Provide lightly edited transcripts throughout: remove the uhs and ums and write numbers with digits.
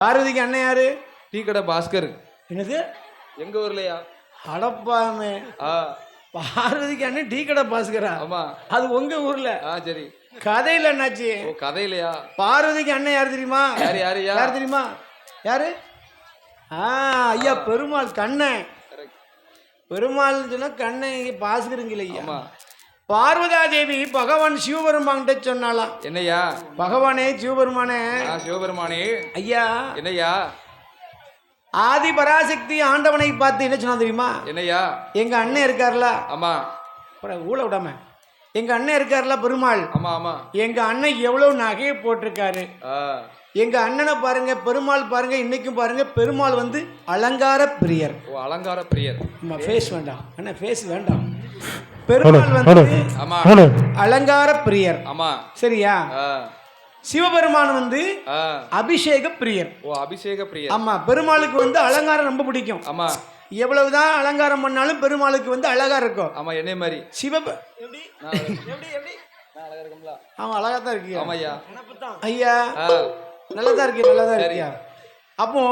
பார்வதிக்கு அண்ணன் யாரு? டீ கடை பாஸ்கர். என்னது? எங்க ஊர்லயா? அடப்பாமே. பார்வதிக்கு அண்ணன் டீ கடை பாஸ்கரா? ஆமா. அது உங்க ஊர்ல? சரி. கதையில என்னாச்சு? கதையிலையா? பார்வதிக்கு அண்ணன் யாரு தெரியுமா? யாரு தெரியுமா? யாரு? ஐயா பெருமாள் கண்ணன். பெருமாள் சொன்னா கண்ணன் பாஸ்கருங்க இல்லையா? பார்வதா தேவி பகவான் சிவபெருமான்கிட்ட சொன்னாலாம். என்னையா? பகவானே சிவபெருமானே. சிவபெருமானே ஐயா. என்னையா? ஆதி பராசக்தி ஆண்டவனை பார்த்து என்ன சொன்னா தெரியுமா? என்னையா? எங்க அண்ணன் இருக்காருல. ஆமா. ஊழ விடாம எங்க அண்ணன் இருக்காருல பெருமாள். ஆமா ஆமா. எங்க அண்ணன் எவ்வளவு நகையை போட்டிருக்காரு. எங்க அண்ணனை பாருங்க, பெருமாள் பாருங்க, இன்னைக்கும் பாருங்க. பெருமாள் வந்து அலங்கார பிரியர். அலங்கார பிரியர். ஃபேஸ் வேண்டாம் அண்ணா, ஃபேஸ் வேண்டாம். பெருமாள் வந்து அலங்கார பிரியர். ஆமா சரியா? சிவபெருமான் வந்து அபிஷேக பிரியர். அபிஷேக பிரியர். ஆமா. பெருமாளுக்கு வந்து அலங்காரம் ரொம்ப பிடிக்கும். ஆமா. எவ்வளவுதான் அலங்காரம் பண்ணாலும் பெருமாளுக்கு வந்து அழகா இருக்கும். ஆமா. என்ன மாதிரி ஆமா அழகா தான் இருக்கு. ஆமாய்யா. ஐயா நல்லதா இருக்கு, நல்லதா இருக்கியா? அப்போ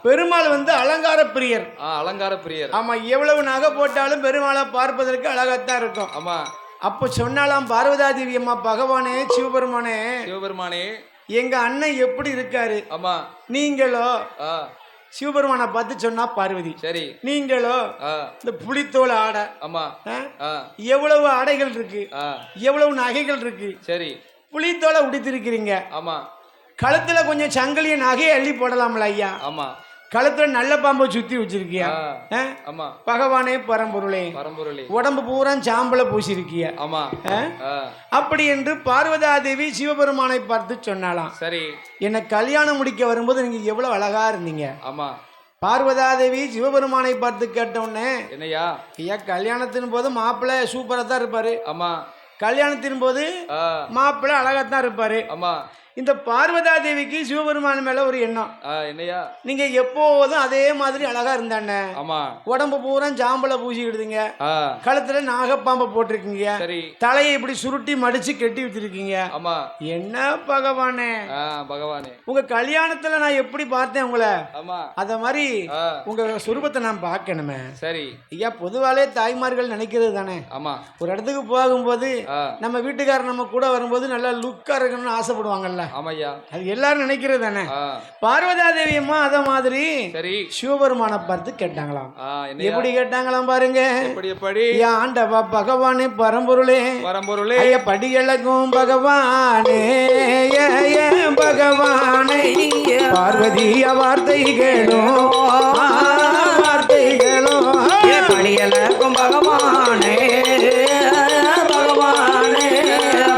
பெருமாள் வந்து அலங்கார பிரியர். அலங்கார பிரியர். ஆமா. எவ்வளவு நகை போட்டாலும் பெருமாளை பார்ப்பதற்கு அழகாத்தான் இருக்கும். ஆமா. அப்ப சொன்னாலாம் பார்வதா தேவி அம்மா, பகவானே சிவபெருமானே. சிவபெருமானே எங்க அண்ணன் எப்படி இருக்காரு? ஆமா. நீங்களோ சிவபெருமானை பார்த்து சொன்னா பார்வதி. சரி. நீங்களோ இந்த புலித்தோல் ஆடை. ஆமா. எவ்வளவு ஆடைகள் இருக்கு, எவ்வளவு நகைகள் இருக்கு. சரி. புலித்தோலை உடுத்திருக்கிறீங்க. ஆமா. கழுத்துல கொஞ்சம் சங்கிலிய நகையை அள்ளி போடலாம்ல ஐயா? ஆமா. கழுத்துல நல்ல பாம்பை சுத்தி வச்சிருக்கியா? ஆமா. பகவானே பரம்பொருளே, பரம்பொருளே உடம்பு பூரா சாம்பல பூசிருக்கிய. ஆமா. அப்படி என்று பார்வதா தேவி சிவபெருமானை பார்த்து சொன்னாலாம். சரி. என்ன கல்யாணம் முடிக்க வரும்போது நீங்க எவ்வளவு அழகா இருந்தீங்க. ஆமா. பார்வதா தேவி சிவபெருமானை பார்த்து கேட்டவுடனே, என்னையா? ஐயா கல்யாணத்தின் போது மாப்பிள்ளை சூப்பரா தான் இருப்பாரு. ஆமா. கல்யாணத்தின் போது மாப்பிள்ளை அழகாத்தான் இருப்பாரு. ஆமா. இந்த பார்வதா தேவிக்கு சிவபெருமான் மேல ஒரு எண்ணம். என்னையா? நீங்க எப்போதும் அதே மாதிரி அழகா இருந்தானே. ஆமா. உடம்பு பூரா ஜாம்பல பூசிக்கிடுதுங்க, கழுத்துல நாகப்பாம்பை போட்டிருக்கீங்க, தலையை இப்படி சுருட்டி மடிச்சு கட்டி வச்சிருக்கீங்க. ஆமா. என்ன பகவானே, பகவானே உங்க கல்யாணத்துல நான் எப்படி பார்த்தேன் உங்களை, அத மாதிரி உங்க சுரூபத்தை நான் பார்க்கணுமே. சரி. ஐயா பொதுவாலே தாய்மார்கள் நினைக்கிறது தானே. ஆமா. ஒரு இடத்துக்கு போகும்போது நம்ம வீட்டுக்காரர் நம்ம கூட வரும்போது நல்லா லுக்கா இருக்கணும்னு ஆசைப்படுவாங்கல்ல. ஆமையா. அது எல்லாரும் நினைக்கிறது தானே. பார்வதா தேவி அம்மா அத மாதிரி சரி சிவபெருமானை பார்த்து கேட்டாங்களாம். எப்படி கேட்டாங்களாம் பாருங்க. எப்படி எப்படி? ஆண்டவா பகவானே பரம்பொருளே, பரம்பொருளே ஐயா படியழகும் பகவானே, பகவானே பார்வதிய வார்த்தைகளும் வார்த்தைகளும் படியழகும் பகவானே, பகவானே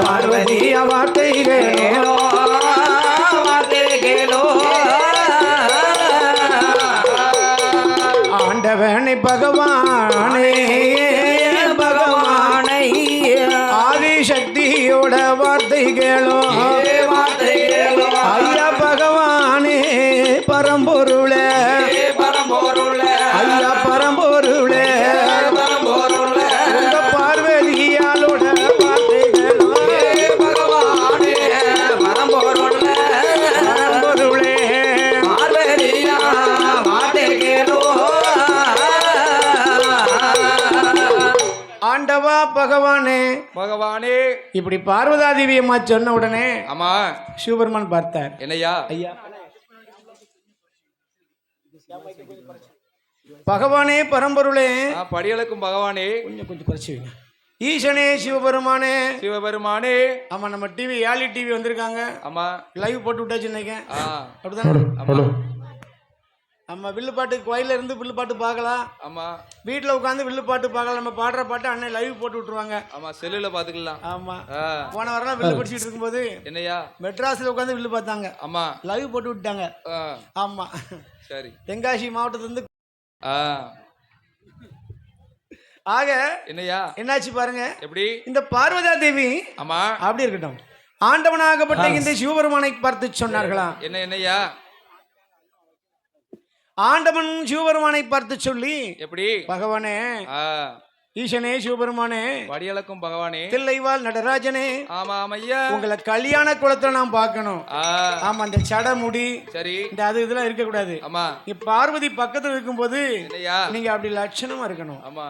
பார்வதிய வார்த்தைகளோ ஆண்டவனை பகவானே, பகவானை ஆதிசக்தியோட வார்த்தைகளோ ஐயா பகவானே பரம்பொருளே, பரம்பொருளே ஐயா பரம்பொருளே, பரம்பொருளே உங்க பார்வதியாலோட வார்த்தைகளோ பகவானே பரம்பொருளே, பரம்பொருளே பார்வதியா வார்த்தைகளோ ஆண்டவா பகவானே, பகவானே. இப்படி பார்வதா தேவி அம்மா சொன்ன உடனே ஆமா சிவபெருமான் பார்த்தார். என்னையா? ஐயா பகவானே பரம்பொருளே படியளக்கும் பகவானே, கொஞ்சம் கொஞ்சம் குறைச்சி வைங்க. ஈசனே சிவபெருமானே, சிவபெருமானே. ஆமா நம்ம டிவி யாலி டிவி வந்திருக்காங்க. ஆமா லைவ் போட்டு விட்டாச்சு நினைக்கிறேன். அப்படிதான். நம்ம வில்லு பாட்டு கோயில இருந்து வில்லு பாட்டு பார்க்கலாம். ஆமா. வீட்டுல உட்காந்து வில்லு பாட்டு பார்க்கலாம். நம்ம பாடுற பாட்டு அண்ணன் லைவ் போட்டு விட்டுருவாங்க. ஆமா செல்லுல பாத்துக்கலாம். ஆமா. போன வாரம் வில்லு படிச்சுட்டு இருக்கும்போது என்னையா மெட்ராஸ்ல உட்காந்து வில்லு பார்த்தாங்க. ஆமா லைவ் போட்டு விட்டாங்க. ஆமா சரி. தென்காசி மாவட்டத்திலிருந்து ஆக என்னையா என்னாச்சு பாருங்க. எப்படி இந்த பார்வதா தேவி ஆமா அப்படி இருக்கட்டும் ஆண்டவனாகப்பட்ட இந்த சிவபெருமானை பார்த்து சொன்னார்களாம். என்ன என்னையா? ஆண்டவன் சிவபெருமானை பார்த்து சொல்லி எப்படி பகவானே ஈசனே சிவபெருமானே, படியளக்கும் பகவானே, தில்லைவாழ் நடராஜனே, ஆமா ஐயா, உங்களை கல்யாண குளத்துல நான் பார்க்கணும். ஆமா, இந்த சடமுடி சரி இந்த அது இதெல்லாம் இருக்க கூடாது. ஆமா, பார்வதி பக்கத்துல இருக்கும்போது இல்லையா நீங்க அப்படி லட்சணமா இருக்கணும். ஆமா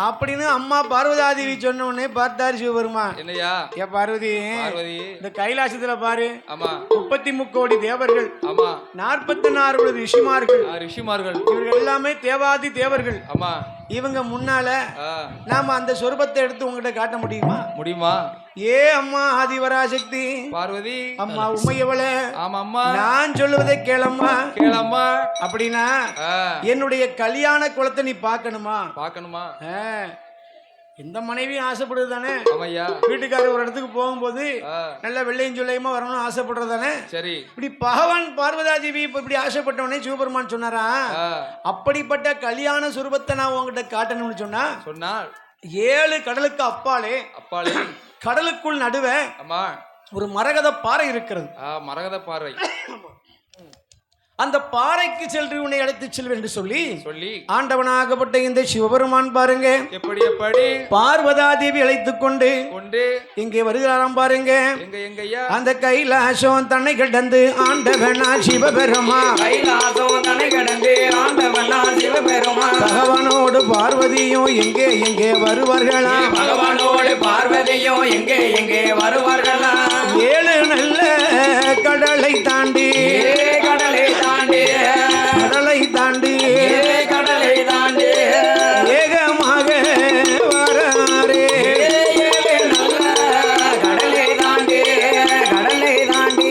அப்படின்னு அம்மா பார்வதாதேவி சொன்ன உடனே பார்த்தாரு சிவபெருமான். இல்லையா ஏ பார்வதி, பார்வதி இந்த கைலாசத்துல பாரு, ஆமா 33 கோடி தேவர்கள், ஆமா 44 ரிஷிமார்கள், ரிஷிமார்கள் இவர்கள் எல்லாமே தேவாதி தேவர்கள். ஆமா, இவங்க முன்னால நாம அந்த சொரூபத்தை எடுத்து உங்ககிட்ட காட்ட முடியுமா? முடியுமா? ஏ அம்மா ஆதிவராசக்தி பார்வதி, அம்மா உமையவளே, ஆமா அம்மா, நான் சொல்லுவதை கேளம்மா. கேளம்மா. அப்படின்னா என்னுடைய கல்யாண குலத்தை நீ பார்க்கணுமா? பார்க்கணுமா? எந்த மனைவியும் ஆசைப்படுது தானே. ஆமையா, வீட்டுக்காரர் ஒரு இடத்துக்கு போகும்போது நல்ல வெள்ளையும் சொல்லையுமா வரணும்னு ஆசைப்படுறது தானே. சரி, இப்படி பகவான் பார்வதாதேவி இப்படி ஆசைப்பட்டவனே சிவபெருமான் சொன்னாரா, அப்படிப்பட்ட கல்யாண சுரூபத்தை நான் உங்ககிட்ட காட்டணும்னு சொன்னால் 7 கடலுக்கு அப்பாலே கடலுக்குள் நடுவே ஒரு மரகத பாறை இருக்கிறது. மரகத பாறை. அந்த பாறைக்கு சென்று உன்னை அழைத்து செல்வேன் என்று சொல்லி ஆண்டவனாகப்பட்ட இந்த சிவபெருமான் பாருங்க எப்படி எப்படி பார்வதாதேவி அழைத்துக் கொண்டு இங்கே வருகிறாராம் பாருங்க. அந்த கைலாசம் தன்னை கடந்து ஆண்டவனா சிவபெருமான், கைலாசம் தன்னை கடந்து ஆண்டவனா சிவபெருமான், பகவானோடு பார்வதியும் எங்கே எங்கே வருவார்களா, பகவானோடு பார்வதியும் எங்கே எங்கே வருவார்களா, 7 நல்ல கடலை தாண்டி கடலை தாண்டி கடலை தாண்டி கடலை தாண்டி ஏகமாக வராரே, கடலை தாண்டி கடலை தாண்டி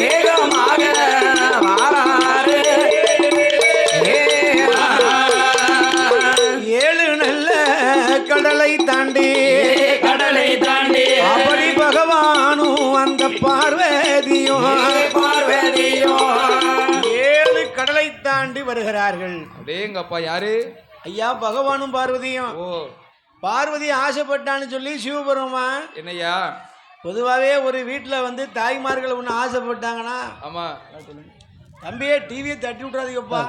ஏகமாக வராரே. 7 நல்ல கடலை தாண்டி கடலை தாண்டி அப்படி பகவானும் அந்த பார்வதியும் 7 கடலை தாண்டி வருகிறார்கள். அடேங்கப்பா, யாரு? ஐயா பகவானும் பார்வதியும். பார்வதி ஆசைப்பட்டான்னு சொல்லி சிவபெருமான் என்னையா, பொதுவாகவே ஒரு வீட்டில் வந்து தாய்மார்கள் ஒன்று ஆசைப்பட்டாங்கன்னா, ஆமா தம்பியே டிவியை தட்டி விட்றாதீங்கப்பா,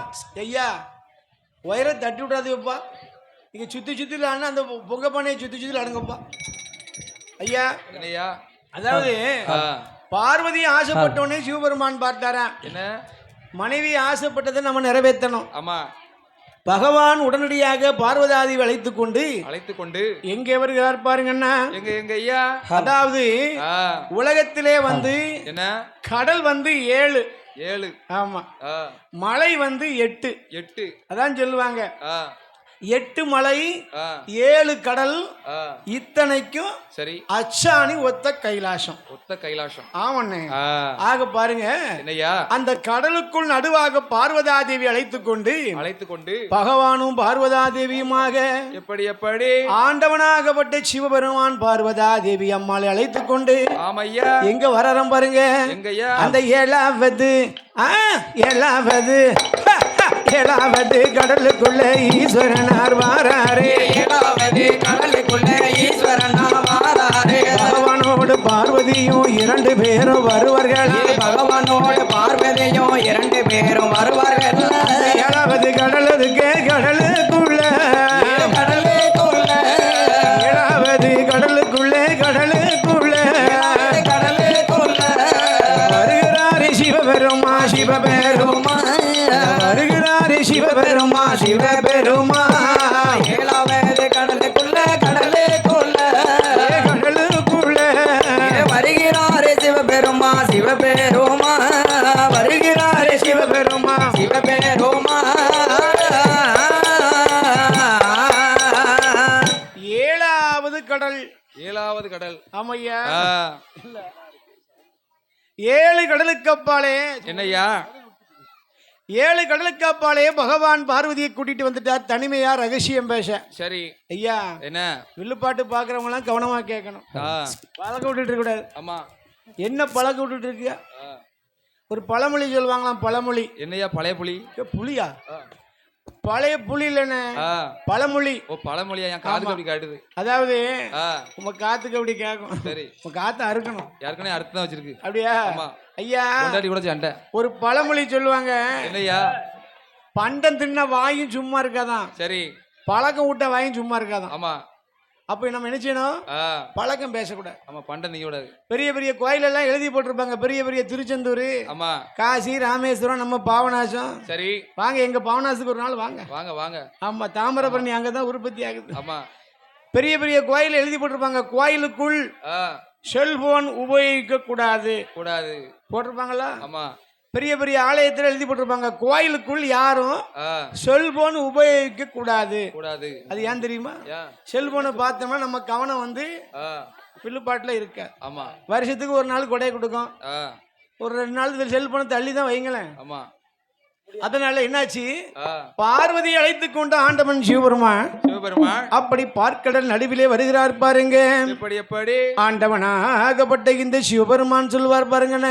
ஐயா ஒயரை தட்டி விட்றாதீங்கப்பா, இங்கே சுற்றி சுற்றி ஆனா அந்த பொங்க பானையை சுற்றி சுற்றி அடங்கப்பா ஐயா. என்னையா, அதாவது பார்வதி ஆசைப்பட்டோன்னே சிவபெருமான் பார்த்தாரா, என்ன மனைவி ஆசைப்பட்டதை நம்ம நிறைவேற்றணும். ஆமா, பகவான் உடனடியாக பார்வதாதேவி அழைத்துக் கொண்டு எங்கே வருகிறார் பாருங்கன்னா, எங்க ஐயா, அதாவது உலகத்திலே வந்து என்ன கடல் வந்து 7, ஆமா மலை வந்து 8, அதான் சொல்லுவாங்க. 8 மலை 7 கடல் இத்தனைக்கும் சரி அச்சாணி ஒத்த கைலாசம். ஆமண்ணே. ஆக பாருங்க, அந்த கடலுக்குள் நடுவாக பார்வதாதேவி அழைத்துக் கொண்டு பகவானும் பார்வதாதேவியுமாக எப்படி எப்படி ஆண்டவனாகப்பட்ட சிவபெருமான் பார்வதாதேவி அம்மாளை அழைத்துக் கொண்டு எங்க வராரம் பாருங்க. அந்த 7வது கடலுக்குள்ள ஈஸ்வரனார் வாராரே, 7வது கடலுக்குள்ள ஈஸ்வரனார் வாராரே, பகவானோடு பார்வதியும் 2 பேரும் வருவார்கள், பகவானோடு பார்வதியும் 2 பேரும் வருவார்கள். 7வது கடலுக்கு கடலுக்குள்ள 7வது கடலுக்குள்ள வருகிறாரே சிவபெருமா வருகிறாரே சிவபெருமா 7வது கடலுக்குள்ள வருகிறாரே சிவபெருமா வருகிறாரே சிவபெருமா 7வது கடல். ஆமையா, 7 கடலுக்கு அப்பாலே என்னையா, 7 கடலுக்கு அப்பாலே பகவான் பார்வதியை கூட்டிட்டு வந்துட்டார். தனிமையா ரகசியம் பேச. சரி ஐயா, என்ன வில்லுப்பாட்டு பாக்குறவங்க எல்லாம் கவனமா கேட்கணும், பழக்க விட்டுட்டு இருக்க கூடாது. ஆமா, என்ன பழக்க விட்டுட்டு இருக்கியா? ஒரு பழமொழி சொல்லுவாங்களாம். பழமொழி என்னையா? பழைய புலி. புலியா? பழைய புலி இல்லைன்னு பழமொழி. பழமொழியா? என் காதுக்கு அப்படி காட்டுது. அதாவது உங்க காத்துக்கு அப்படி கேட்கும். சரி, உங்க காத்து அறுக்கணும். யாருக்குனே அறுத்து தான் வச்சிருக்கு. அப்படியா? ஐயா கூட சண்டை. ஒரு பழமொழி சொல்லுவாங்க. இல்லையா? பண்டம் தின்ன வாயும் சும்மா இருக்காதான். சரி, பழக்கம் விட்டா வாங்கி சும்மா இருக்காதான். ஆமா. அப்ப நம்ம என்ன செய்யணும்? பழக்கம் பேசக்கூடாது. ஆமா, பண்ட நீங்க கூடாது. பெரிய பெரிய கோயில் எல்லாம் எழுதி போட்டிருப்பாங்க. பெரிய பெரிய திருச்செந்தூர், ஆமா, காசி, ராமேஸ்வரம், நம்ம பாவநாசம். சரி, வாங்க எங்க பாவநாசத்துக்கு ஒரு நாள் வாங்க. வாங்க வாங்க. ஆமா, தாமிரபரணி அங்கதான் உற்பத்தி ஆகுது. ஆமா, பெரிய பெரிய கோயில் எழுதி போட்டிருப்பாங்க. கோயிலுக்குள் செல்போன் உபயோகிக்க கூடாது போட்டிருப்பாங்களா? ஆமா. பெரிய பெரிய ஆலயத்தில் எழுதி போட்டிருப்பாங்க, கோயிலுக்குள் யாரும் செல்போன் உபயோகிக்க கூடாது. அது ஏன் தெரியுமா? செல்போனை பார்த்தோம்னா நம்ம கவனம் வந்து பில்லுப்பாட்டில் இருக்க. ஆமா. வருஷத்துக்கு ஒரு நாள் கொடையை கொடுக்கும். ஒரு 2 நாள் செல்போனை தள்ளி தான் வைங்களேன். ஆமா. அதனால என்னாச்சு? பார்வதி அழைத்துக் கொண்ட ஆண்டவன் சிவபெருமான் அப்படி பார்க்கடல் நடுவிலே வருகிறார் பாருங்க. ஆண்டவனாகப்பட்ட இந்த சிவபெருமான் சொல்லுவார் பாருங்க.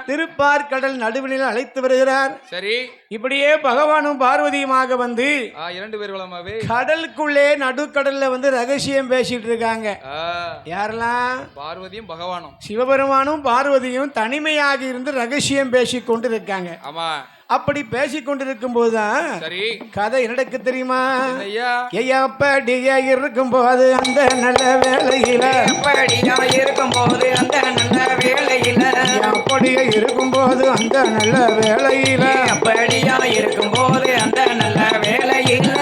திருப்பார்கடல் நடுவிலே அழைத்து வருகிறார். சரி. இப்படியே பகவானும் பார்வதியுமாக வந்து 2 பேர்களுமாவே கடலுக்குள்ளே நடுக்கடல்ல வந்து ரகசியம் பேசிட்டு இருக்காங்க. யாரெல்லாம்? பார்வதியும் பகவானும். சிவபெருமானும் பார்வதியும் தனிமையாக இருந்து ரகசியம் பேசிக் கொண்டு இருக்காங்க. ஆமா. அப்படி பேசிக் கொண்டிருக்கும் போதுதான் கதை நடக்கு தெரியுமா? இருக்கும் போது அந்த நல்ல வேளையில இருக்கும் போது அந்த நல்ல வேளையில அப்படியே இருக்கும் போது அந்த நல்ல வேளையில அப்படியா இருக்கும் போது அந்த நல்ல வேளையில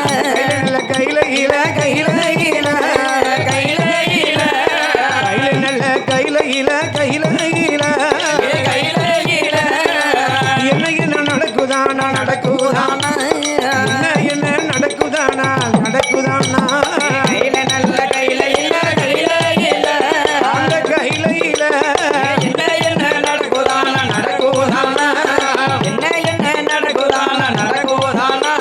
கையில கையில கையில கையில நல்ல கையில கையில நடக்குதானா என்ன நடக்குதானா நடக்குதானா கையில நல்ல கையில இல்ல கையில இல்ல அந்த கையில இல்ல என்ன நடக்குதானா நடக்குதானா என்ன நடக்குதானா நடக்குதானா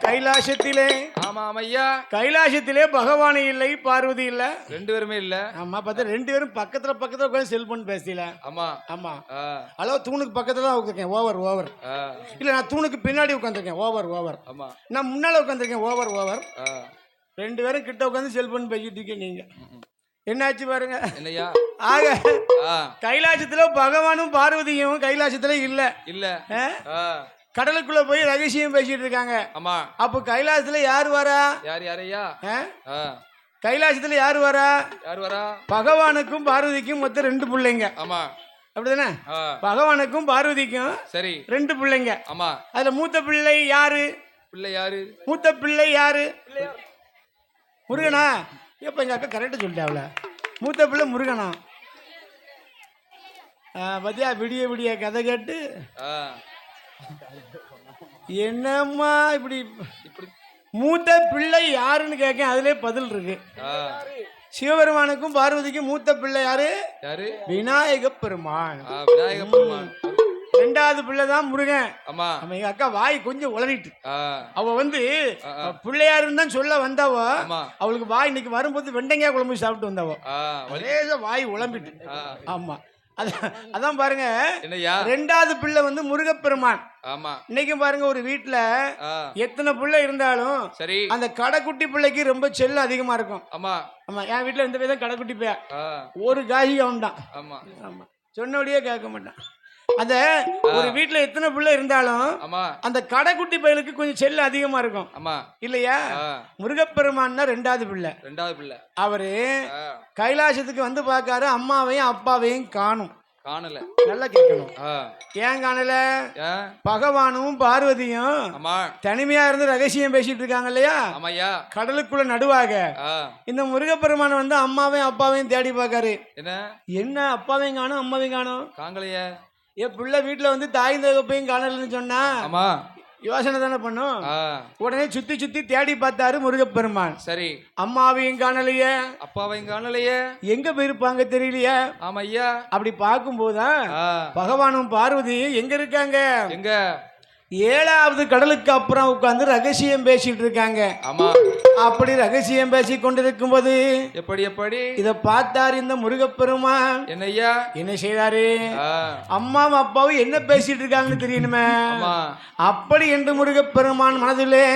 கைலாசத்திலே. ஆமா ஐயா, கைலாசத்திலே பகவான் இல்லை, பார்வதி இல்ல, 2 பேருமே இல்ல. ஆமா. பார்த்தா 2 பேரும் பக்கத்துல உட்கார்ந்து செல்போன் பேசல. ஆமா ஆமா. ஹலோ, தூணுக்கு பக்கத்துல தான் உட்கார்ந்திருக்கேன். ஓவர். இல்ல, நான் தூணுக்கு பின்னாடி உட்கார்ந்திருக்கேன். ஓவர். ஆமா. நான் முன்னால உட்கார்ந்திருக்கேன். ஓவர். 2 பேரும் கிட்ட உட்கார்ந்து செல்போன் பேசிட்டு இருக்கீங்க. நீங்க என்னாச்சு பாருங்க. என்னையா? ஆக கைலாசத்துல பகவானும் பார்வதியும் கைலாசத்துல இல்ல. கடலுக்குள்ள போய் ரகசியம் பேசிட்டு இருக்காங்க. ஆமா. அப்ப கைலாசத்துல யாரு வரா? யாரையா? கைலாசத்துல யாரு வரா? பகவானுக்கும் பார்வதிக்கும் மொத்தம் 2 பிள்ளைங்க. ஆமா. அப்படிதானே? பகவானுக்கும் பார்வதிக்கும் சரி 2 பிள்ளைங்க. ஆமா. அதுல மூத்த பிள்ளை யாரு? மூத்த பிள்ளை யாரு? முருகனா? எப்ப எங்க அக்கா கரெக்டா சொல்லிட்டாவல. மூத்த பிள்ளை முருகனா? பத்தியா விடிய கதை கேட்டு என்னம்மா இப்படி மூத்த பிள்ளை யாருன்னு கேட்க அதுல பதில் இருக்கு. சிவபெருமானுக்கும் பார்வதிக்கும் மூத்த பிள்ளை யாரு? விநாயக பெருமான். 2வது பிள்ளை தான் முருகன். எங்க அக்கா வாய் கொஞ்சம் உளறிட்டு அவ வந்து பிள்ளையாருன்னு தான் சொல்ல வந்தவ. அவளுக்கு வாய் இன்னைக்கு வரும்போது வெண்டைக்காய் குழம்பு சாப்பிட்டு வந்தவ. வாய் உளம்பிட்டு. ஆமா. அதான் பாருங்க. 2வது பிள்ளை வந்து முருகப்பெருமான். ஆமா. இன்னைக்கு பாருங்க, ஒரு வீட்டுல எத்தனை பிள்ளை இருந்தாலும் சரி அந்த கடைக்குட்டி பிள்ளைக்கு ரொம்ப செல்லம் அதிகமா இருக்கும். ஆமா. என் வீட்டுல இந்த விதம் கடைக்குட்டி பைய ஒரு காசி அவன் தான். ஆமா. சொன்னபடியே கேட்க மாட்டான். அந்த ஒரு வீட்டுல எத்தனை பிள்ளை இருந்தாலும் அந்த கடைக்குட்டி பையலுக்கு கொஞ்சம் செல்லம் அதிகமா இருக்கும். ஆமா. இல்லையா? முருகப்பெருமான் தான் 2வது பிள்ளை. அவரு கைலாசத்துக்கு வந்து பார்க்காரு. அம்மாவையும் அப்பாவையும் காணும். காணல. நல்லா கேட்கணும். ஏன் காணல? பகவானும் பார்வதியும் தனிமையா இருந்து ரகசியம் பேசிட்டு இருக்காங்க இல்லையா? கடலுக்குள்ள நடுவாக இந்த முருகப்பெருமான வந்து அம்மாவையும் அப்பாவையும் தேடி பார்க்காரு. என்ன அப்பாவையும் காணும் அம்மாவையும் காணும் காங்கலையா? என் பிள்ளை வீட்டுல வந்து தாய் தகப்பையும் காணலன்னு சொன்னா யோசனை தானே பண்ணும். உடனே சுத்தி தேடி பார்த்தாரு முருகப்பெருமான். சரி. அம்மாவையும் காணலையே, அப்பாவையும் காணலையே, எங்க போயிருப்பாங்க தெரியலையா? ஆமா ஐயா. அப்படி பார்க்கும் போதுதான் பகவானும் பார்வதியும் எங்க இருக்காங்க? எங்க 7வது கடலுக்கு அப்புறம் உட்கார்ந்து ரகசியம் பேசிட்டு இருக்காங்க. ஆமா. அப்படி ரகசியம் பேசி கொண்டிருக்கும் போது எப்படி இத பார்த்தாரு இந்த முருகப்பெருமான். என்னையா என்ன செய்தாரு? அம்மாவும் அப்பாவும் என்ன பேசிட்டு இருக்காங்கன்னு தெரியணுமே. அப்படி என்று முருகப்பெருமான் மனதிலே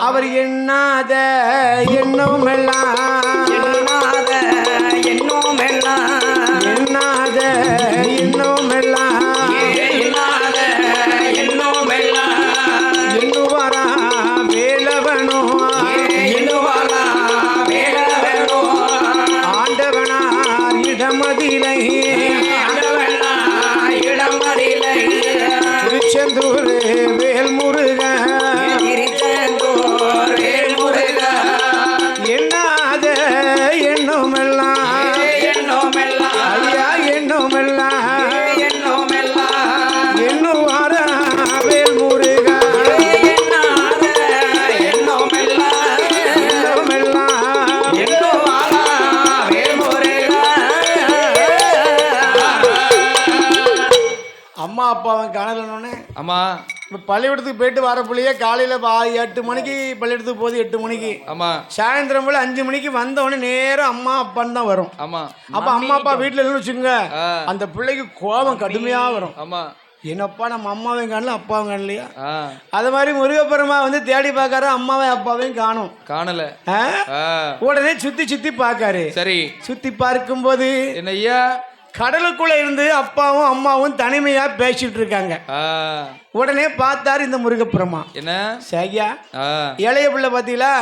அவர் எண்ணாத எண்ணம் எல்லாம் எண்ணாத எண்ணம் எல்லாம் எண்ணாத எண்ணம் எல்லாம் எண்ணாத எண்ணம் எல்லாம் அம்மா அப்பாவன் காணலன்னு. ஆமா. இப்போ பள்ளிக்கூடத்துக்கு போயிட்டு வர பிள்ளைய காலையில் 8 மணிக்கு பள்ளிக்கூடத்துக்கு போகுது, 8 மணிக்கு. ஆமா. சாயந்தரம் போல 5 மணிக்கு வந்தவொடனே நேரம் அம்மா அப்பான்னு தான் வரும். ஆமா. அப்ப அம்மா அப்பா வீட்டுல இல்லைன்னு வச்சுக்கோங்க, அந்த பிள்ளைக்கு கோபம் கடுமையா வரும். ஆமா. என்னப்பா நம்ம அம்மாவையும் காணல அப்பாவும் காணலையா? அது மாதிரி முருகப்பெருமா வந்து தேடி பார்க்காரு, அம்மாவையும் அப்பாவையும் காணும். காணல. உடனே சுத்தி சுத்தி பார்க்காரு. சரி. சுத்தி பார்க்கும் போது என்ன ஐயா, கடலுக்குள்ள இருந்து அப்பாவும் அம்மாவும் தனிமையா பேசிட்டு இருக்காங்க. உடனே பார்த்தாரு இந்த முருகப்பெருமா. என்ன சரியா இளைய பிள்ளை பாத்தீங்களா?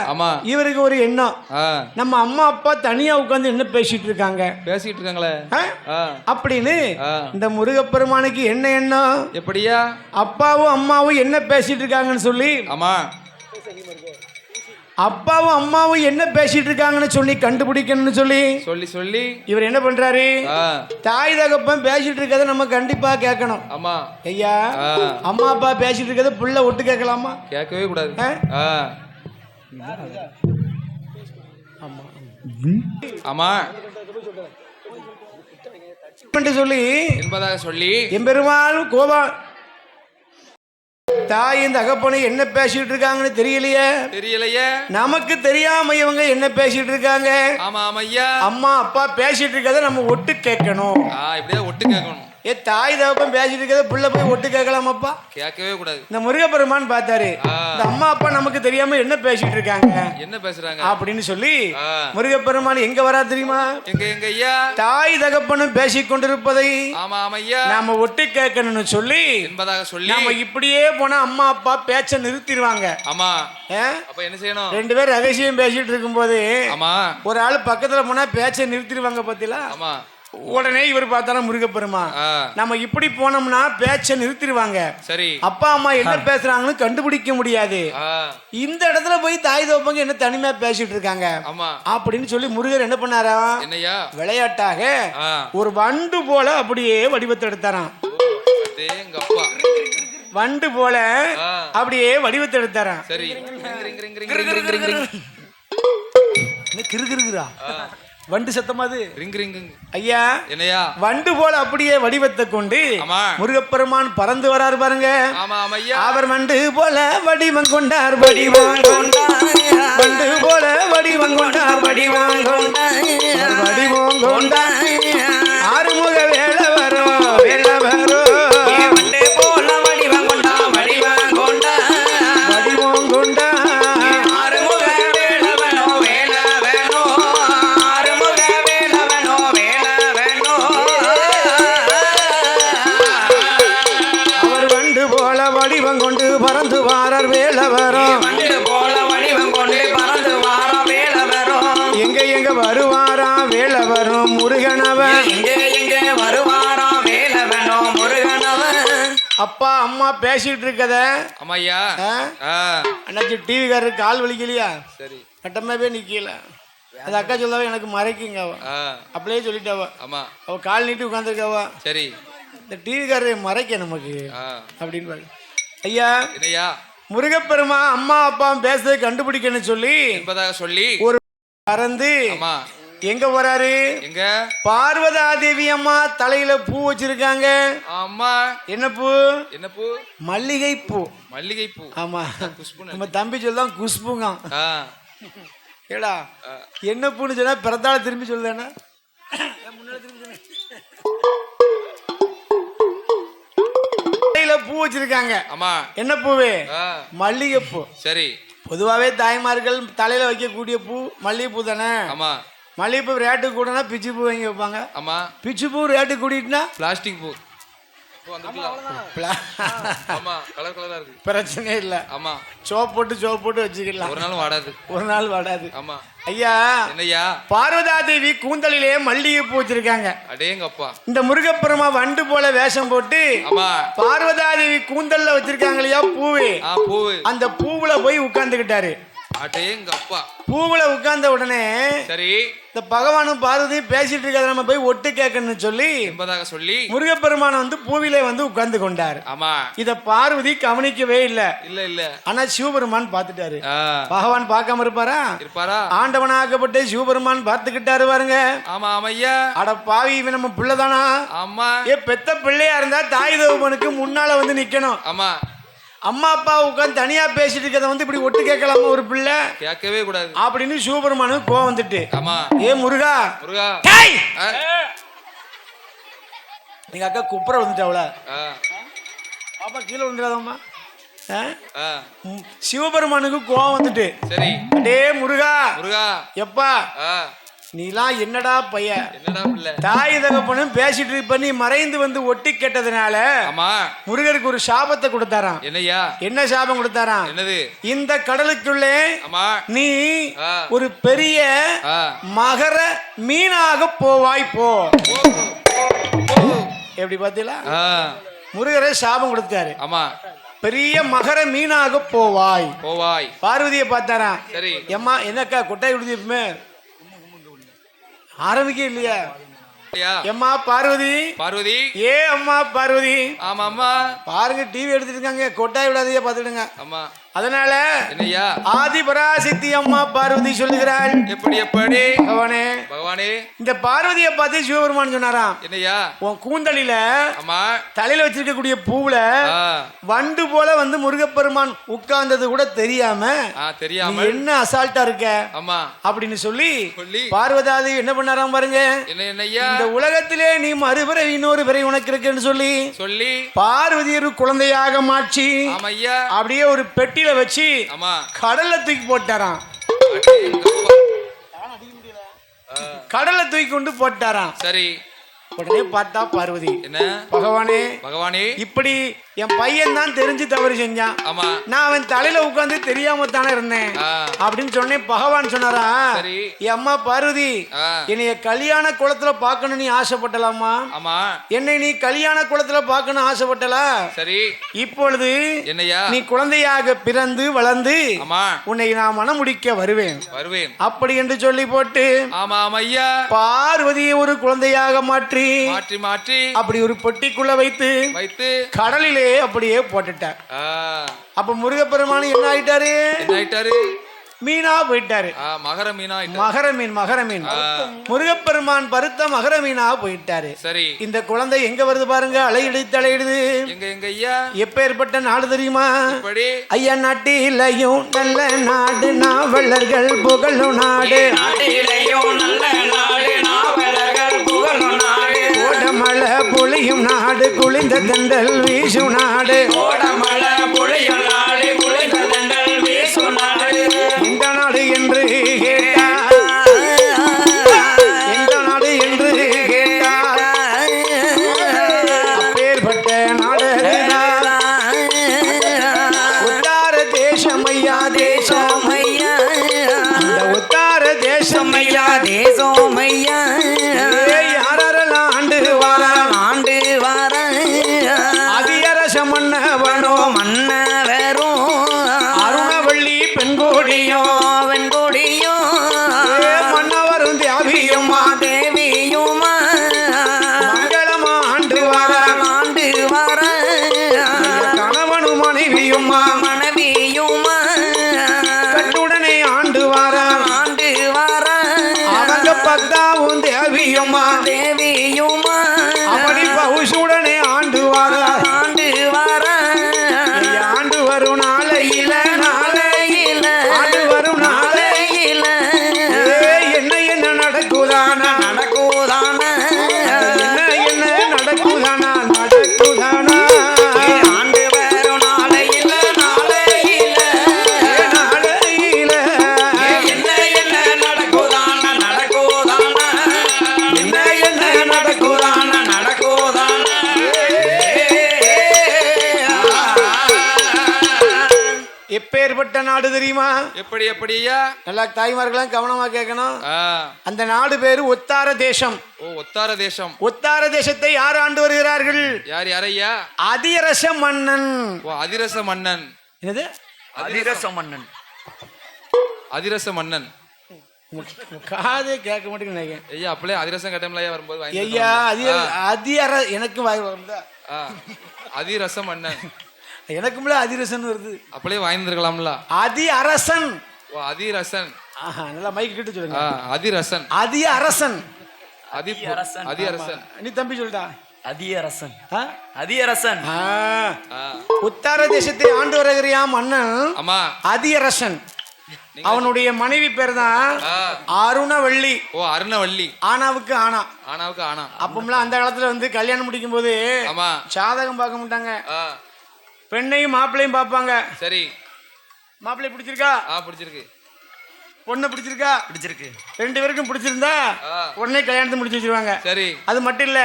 இவருக்கு ஒரு எண்ணம், நம்ம அம்மா அப்பா தனியா உட்கார்ந்து என்ன பேசிட்டு இருக்காங்க அப்படின்னு. இந்த முருகப்பெருமானுக்கு என்ன எண்ணம், எப்படியா அப்பாவும் அம்மாவும் என்ன பேசிட்டு இருக்காங்கன்னு சொல்லி, அப்பாவும் அம்மாவும் என்ன பேசிட்டு இருக்காங்கன்னு சொல்லி கண்டுபிடிக்கணும்னு சொல்லி சொல்லி சொல்லி இவர் என்ன பண்றாரு, தாய் தகப்பன் பேசிட்டு இருக்கதை நம்ம கண்டிப்பா கேட்கணும். ஆமா ஐயா, அம்மா அப்பா பேசிட்டு இருக்கதை புள்ள ஒட்டு கேட்கலாமா? கேட்கவே கூடாது. ஆமா சொல்லி என்பதாக சொல்லி எம்பெருமாள் கோபா தாயின் தகப்பனை என்ன பேசிட்டு இருக்காங்கன்னு தெரியலையே. நமக்கு தெரியாம இவங்க என்ன பேசிட்டு இருக்காங்க. அம்மா அப்பா பேசிட்டு இருக்கதை நம்ம ஒட்டு கேட்கணும். ஒட்டு கேட்கணும். தாய் தகப்பன் பேசிட்டு இருக்கதை புள்ள போய் ஒட்டு கேட்கலாமாப்பா? கேட்கவே கூடாது. இந்த முருகப்பெருமான் பார்த்தாரு, இந்த அம்மா அப்பா நமக்கு தெரியாம என்ன பேசிட்டு இருக்காங்க, என்ன பேசுறாங்க அப்படின்னு சொல்லி முருகப்பெருமான் எங்க வரா தெரியுமா? தாய் தகப்பனும் பேசிக் கொண்டிருப்பதை நாம ஒட்டு கேட்கணும்னு சொல்லி நாம இப்படியே போனா அம்மா அப்பா பேச்ச நிறுத்திடுவாங்க. ஆமா. என்ன செய்யணும்? 2 பேர் ரகசியம் பேசிட்டு இருக்கும் போது ஒரு ஆள் பக்கத்துல போனா பேச்ச நிறுத்திடுவாங்க பாத்தீங்களா? உடனே இவர் பார்த்தாலும் முருகப்பெருமா, நம்ம இப்படி போனோம்னா பேச்ச நிறுத்திடுவாங்க. சரி, அப்பா அம்மா என்ன பேசுறாங்கன்னு கண்டுபிடிக்க முடியாது. இந்த இடத்துல போய் தாய் தோப்பங்க என்ன தனிமையா பேசிட்டு இருக்காங்க அப்படின்னு சொல்லி முருகர் என்ன பண்ணாரா, விளையாட்டாக ஒரு வண்டு போல அப்படியே வடிவத்தை எடுத்தாராம். வண்டு போல அப்படியே வடிவத்தை எடுத்தாராம். சரி, கிருகிருகிறா வண்டு சத்தமாது ஐயா. என்னையா வண்டு போல அப்படியே வடிவத்தை கொண்டு முருகப்பெருமான் பறந்து வராரு பாருங்க. அவர் வண்டு போல வடிவம் கொண்டார், வண்டு போல வடிவம் கொண்டார், வடிவம் கொண்டார். ஆறுமுக வேலை வரும், வேலை வரும். வண்டு போல வடிவம் கொண்டா, வடிவம் கொண்டா, வடிவம் கொண்டா. வடிவம் கொண்டு பறந்து வாரார் வேலவரும், எங்க எங்க வருவாரா வேலவரும் முருகனவன், எங்க வருவாரா வேலவனும் முருகனவன். அப்பா அம்மா பேசிட்டு இருக்கத அண்ணாச்சி டிவிக்காரரு கால் வலிக்கலையா? சரி, கட்டமாவே நிக்கல. அது அக்கா சொல்லவா எனக்கு மறைக்குங்க, அவ அப்படியே சொல்லிட்டாவா. அவ கால் நீட்டி உட்காந்துருக்காவா. சரி, இந்த டிவிக்காரரை மறைக்க நமக்கு அப்படின்னு பாரு. ஐயா முருகப்பெருமா அம்மா அப்பா பேசுறதை கண்டுபிடிக்கணும் சொல்லி ஒரு பறந்து எங்க போறாரு, எங்க பார்வதா தேவி அம்மா தலையில பூ வச்சிருக்காங்க. ஆமா, என்ன பூ? என்ன பூ? மல்லிகை பூ. மல்லிகை பூ. ஆமா, நம்ம தம்பி சொல்லலாம் குஷ்புங்க. ஏடா என்ன பூன்னு சொன்னா பிறந்தால திரும்பி சொல்லுதானே, பூ வச்சிருக்காங்க. ஆமா, என்ன பூவே? மல்லிகை பூ. சரி, பொதுவாவே தாய்மார்கள் தலையில வைக்கக்கூடிய பூ மல்லிகை பூ தானே. ஆமா, மல்லிகை பூ ரேட்டு கூடனா பிச்சு பூ வாங்கி வைப்பாங்க. ஆமா, பிச்சு பூ ரேட்டு கூட்டிட்டுனா பிளாஸ்டிக் பூ. பிரச்சனை இல்ல. ஆமா, சோப் போட்டு வச்சுக்கலாம், ஒரு நாள் வாடாது. ஆமா ஐயா. என்னையா? பார்வதா தேவி கூந்தலிலே மல்லிகை பூ வச்சிருக்காங்க. அடேங்கப்பா. இந்த முருகப்பெருமா வண்டு போல வேஷம் போட்டு பார்வதா தேவி கூந்தல்ல வச்சிருக்காங்க இல்லையா பூவு, அந்த பூவுல போய் உட்கார்ந்துகிட்டாரு. அடேங்கப்பா. பூவுல உட்கார்ந்த உடனே சரி இந்த பகவானும் பார்வதியும் பேசிட்டு இருக்கிறத நம்ம போய் ஒட்டு கேட்கணும்னு சொல்லி என்பதாக சொல்லி முருகப்பெருமான் வந்து பூவிலே வந்து உட்கார்ந்து கொண்டார். ஆமா. இத பார்வதி கவனிக்கவே இல்ல. இல்ல ஆனா சிவபெருமான் பார்த்துட்டாரு. பகவான் பார்க்காம இருப்பாரா? இருப்பாரா? ஆண்டவனாகப்பட்ட சிவபெருமான் பார்த்துக்கிட்டாரு பாருங்க. ஆமா ஆமையா. அட பாவி, இவன் நம்ம பிள்ளைதானா? ஆமா. பெத்த பிள்ளையா இருந்தா தாய் தகப்பனுக்கு முன்னால வந்து நிக்கணும். ஆமா. அம்மா அப்பா உட்காந்து தனியா பேசிட்டு இருக்கிறத வந்து இப்படி ஒட்டு கேட்கலாமா ஒரு பிள்ளை? கேட்கவே கூடாது அப்படின்னு சிவபெருமானுக்கு கோவம் வந்துட்டு. ஆமா. முருகா முருகா எங்க அக்கா குப்புற வந்துட்டாவள பாப்பா கீழே விழுந்துடாதம்மா. சிவபெருமானுக்கு கோவம் வந்துட்டு. சரி அடே முருகா முருகா எப்பா நீலாம் என்னடா பையன், என்னடா பிள்ளை, தாய் தகப்பனும் பேசிட்டு இருப்ப நீ மறைந்து வந்து ஒட்டி கேட்டதுனால முருகருக்கு ஒரு சாபத்தை கொடுத்தாராம். என்னையா? என்ன சாபம் கொடுத்தாராம்? என்னது? இந்த கடலுக்குள்ளே நீ ஒரு பெரிய மகர மீனாக போவாய் போ. எப்படி பாத்தீங்களா? முருகரை சாபம் கொடுத்தாரு. ஆமா. பெரிய மகர மீனாக போவாய் போவாய். பார்வதியை பார்த்தாராம். சரி எம்மா என்னக்கா கொட்டாய் விடுதிப்பமே ஆரம்பிக்க இல்லையா? எம்மா பார்வதி பார்வதி அம்மா பார்வதி. ஆமா அம்மா. பாருங்க டிவி எடுத்துட்டு இருக்காங்க, கொட்டாய் விடாதையே பாத்துடுங்க. ஆமா. அதனால என்னையா? ஆதி பராசக்தி அம்மா பார்வதி சொல்லுகிறாள். எப்படி எப்படி? பகவானே பகவானே. இந்த பார்வதியை பார்த்து சிவபெருமான் சொன்னாராம். என்னையா? உன் கூந்தலில ஆமா தலையில வச்சிருக்கக்கூடிய பூவுல வண்டு போல வந்து முருகப்பெருமான் உட்கார்ந்தது கூட தெரியாம என்ன அசால்ட்டா இருக்க ஆமா அப்படின்னு சொல்லி பார்வதாதி என்ன பண்ணாராம் பாருங்க. என்னையா? இந்த உலகத்திலே நீ மறுபிறை இன்னொரு பிறை உனக்கு இருக்குன்னு சொல்லி பார்வதி ஒரு குழந்தையாக மாற்றி அப்படியே ஒரு பெட்டி வச்சு கடல்ல தூக்கி போட்டாராம். கடல்ல தூக்கி கொண்டு போட்டாராம். சரி உடனே பார்த்தா பார்வதி என்ன பகவானே பகவானே இப்படி என் பையன் தான் தெரிஞ்சு தவறு செஞ்சான். ஆமா நான் அவன் தலையில உட்கார்ந்து தெரியாம தானே இருந்தேன் அப்படின்னு சொன்னேன். பகவான் சொன்னாரா என் அம்மா பார்வதி என்னைய கல்யாண குளத்துல பாக்கணும் நீ ஆசைப்பட்டலாமா? ஆமா. என்னை நீ கல்யாண குளத்துல பாக்கணும் ஆசைப்பட்டலா? சரி இப்பொழுது என்னையா நீ குழந்தையாக பிறந்து வளர்ந்து உன்னை நான் மனம் முடிக்க வருவேன் அப்படி என்று சொல்லி போட்டு பார்வதியை ஒரு குழந்தையாக மாற்றி மாற்றி அப்படி ஒரு பொட்டிக்குள்ள வைத்து கடலிலே அப்படியே போட்டுட்டார். அப்ப முருகப்பெருமான் என்ன ஆயிட்டாரு? மீனா போயிட்டாரு. மகர மீன் முருகப்பெருமான் பருத்த மகர மீனா போயிட்டாரு. சரி இந்த குழந்தை எங்க வருது பாருங்க, அலையிடுது. எப்பேற்பட்ட நாடு தெரியுமா? ஐயா நாட்டிலையும் நல்ல நாடு நாவலர்கள் புகழும் நாடு. கோடமலை பொழியும் நாடு குளிந்த தென்றல் வீசும் நாடு. இந்த நாடு என்று கேட்டார், எந்த நாடு என்று கேட்டார், அப்பேற்பட்ட நாடு உத்தார தேசமையா தேசமையா உத்தார தேசமையா தேசமையா யாரெல்லாம் ஆண்டு வார அதியரச மன்னவனோ மன்னவரோ அருணவள்ளி பெண்கோடியோ மன்னவரும் தேவியுமா மங்களமா ஆண்டு வார கணவனும் மனைவியுமா கட்டுடனே ஆண்டு வார அவங்க பத்தாவும் தேவியுமா அப்படி பவுசுடனே ஆண்டு வார ஆண்டு வரும் நாளையில ஆண்டு வரும் நாளையில என்ன நடக்குதானா என்ன நடக்குதானா ஆண்டு வரும் நாளையில என்ன நடக்குதானா எப்பேற்பட்ட நாடு தெரியுமா? எப்படி எப்படியா? நல்லா தாய்மார்களாம் கவனமா கேட்கணும். அந்த நாடு பேரு ஒத்தார தேசம். ஒத்தார தேசம். ஒத்தார தேசத்தை யார் ஆண்டு வருகிறார்கள்? யாரையா? அதிரச மன்னன். அதிரச மன்னன். என்னது? அதிரச மன்னன். அதிரச மன்னன். காதே கேட்க மாட்டேங்குது நினைக்கிறேன். ஐயா அப்படியே அதிரசம் கேட்டோம்ல ஐயா வரும்போது வாங்கி ஐயா அதிகார எனக்கு வாய் வரும்ல. அதிரச மன்னன் எனக்கும்ல அதிரசன் வருது. அப்படியே வாங்கிருக்கலாம்ல. அதி அரசன். ஓ அதிரசன். நல்லா மைக் கிட்ட சொல்லுங்க. அதிரசன். அதி அரசன். அதி அரசன். நீ தம்பி சொல்லிட்டா. அதியரசன். அதியரசன். உத்தர தேசத்தை ஆண்டு வருகிறான் மன்னன். ஆமா அதியரசன். அவனுடைய மனைவி பேர் தான் அருணவள்ளி. ஓ அருணவள்ளி. ஆனாவுக்கு ஆனா. ஆனாவுக்கு ஆனா. அப்பமெல்லாம் அந்த காலத்துல வந்து கல்யாணம் முடிக்கும் போது சாதகம் பார்க்க மாட்டாங்க. பெண்ணையும் மாப்பிள்ளையும் பார்ப்பாங்க. சரி. மாப்பிள்ளை பிடிச்சிருக்கா? பிடிச்சிருக்கு. பொண்ணு பிடிச்சிருக்கா? பிடிச்சிருக்கு. 2 பேருக்கும் பிடிச்சிருந்தா உடனே கல்யாணத்தை முடிச்சு வச்சிருவாங்க. சரி. அது மட்டும் இல்ல,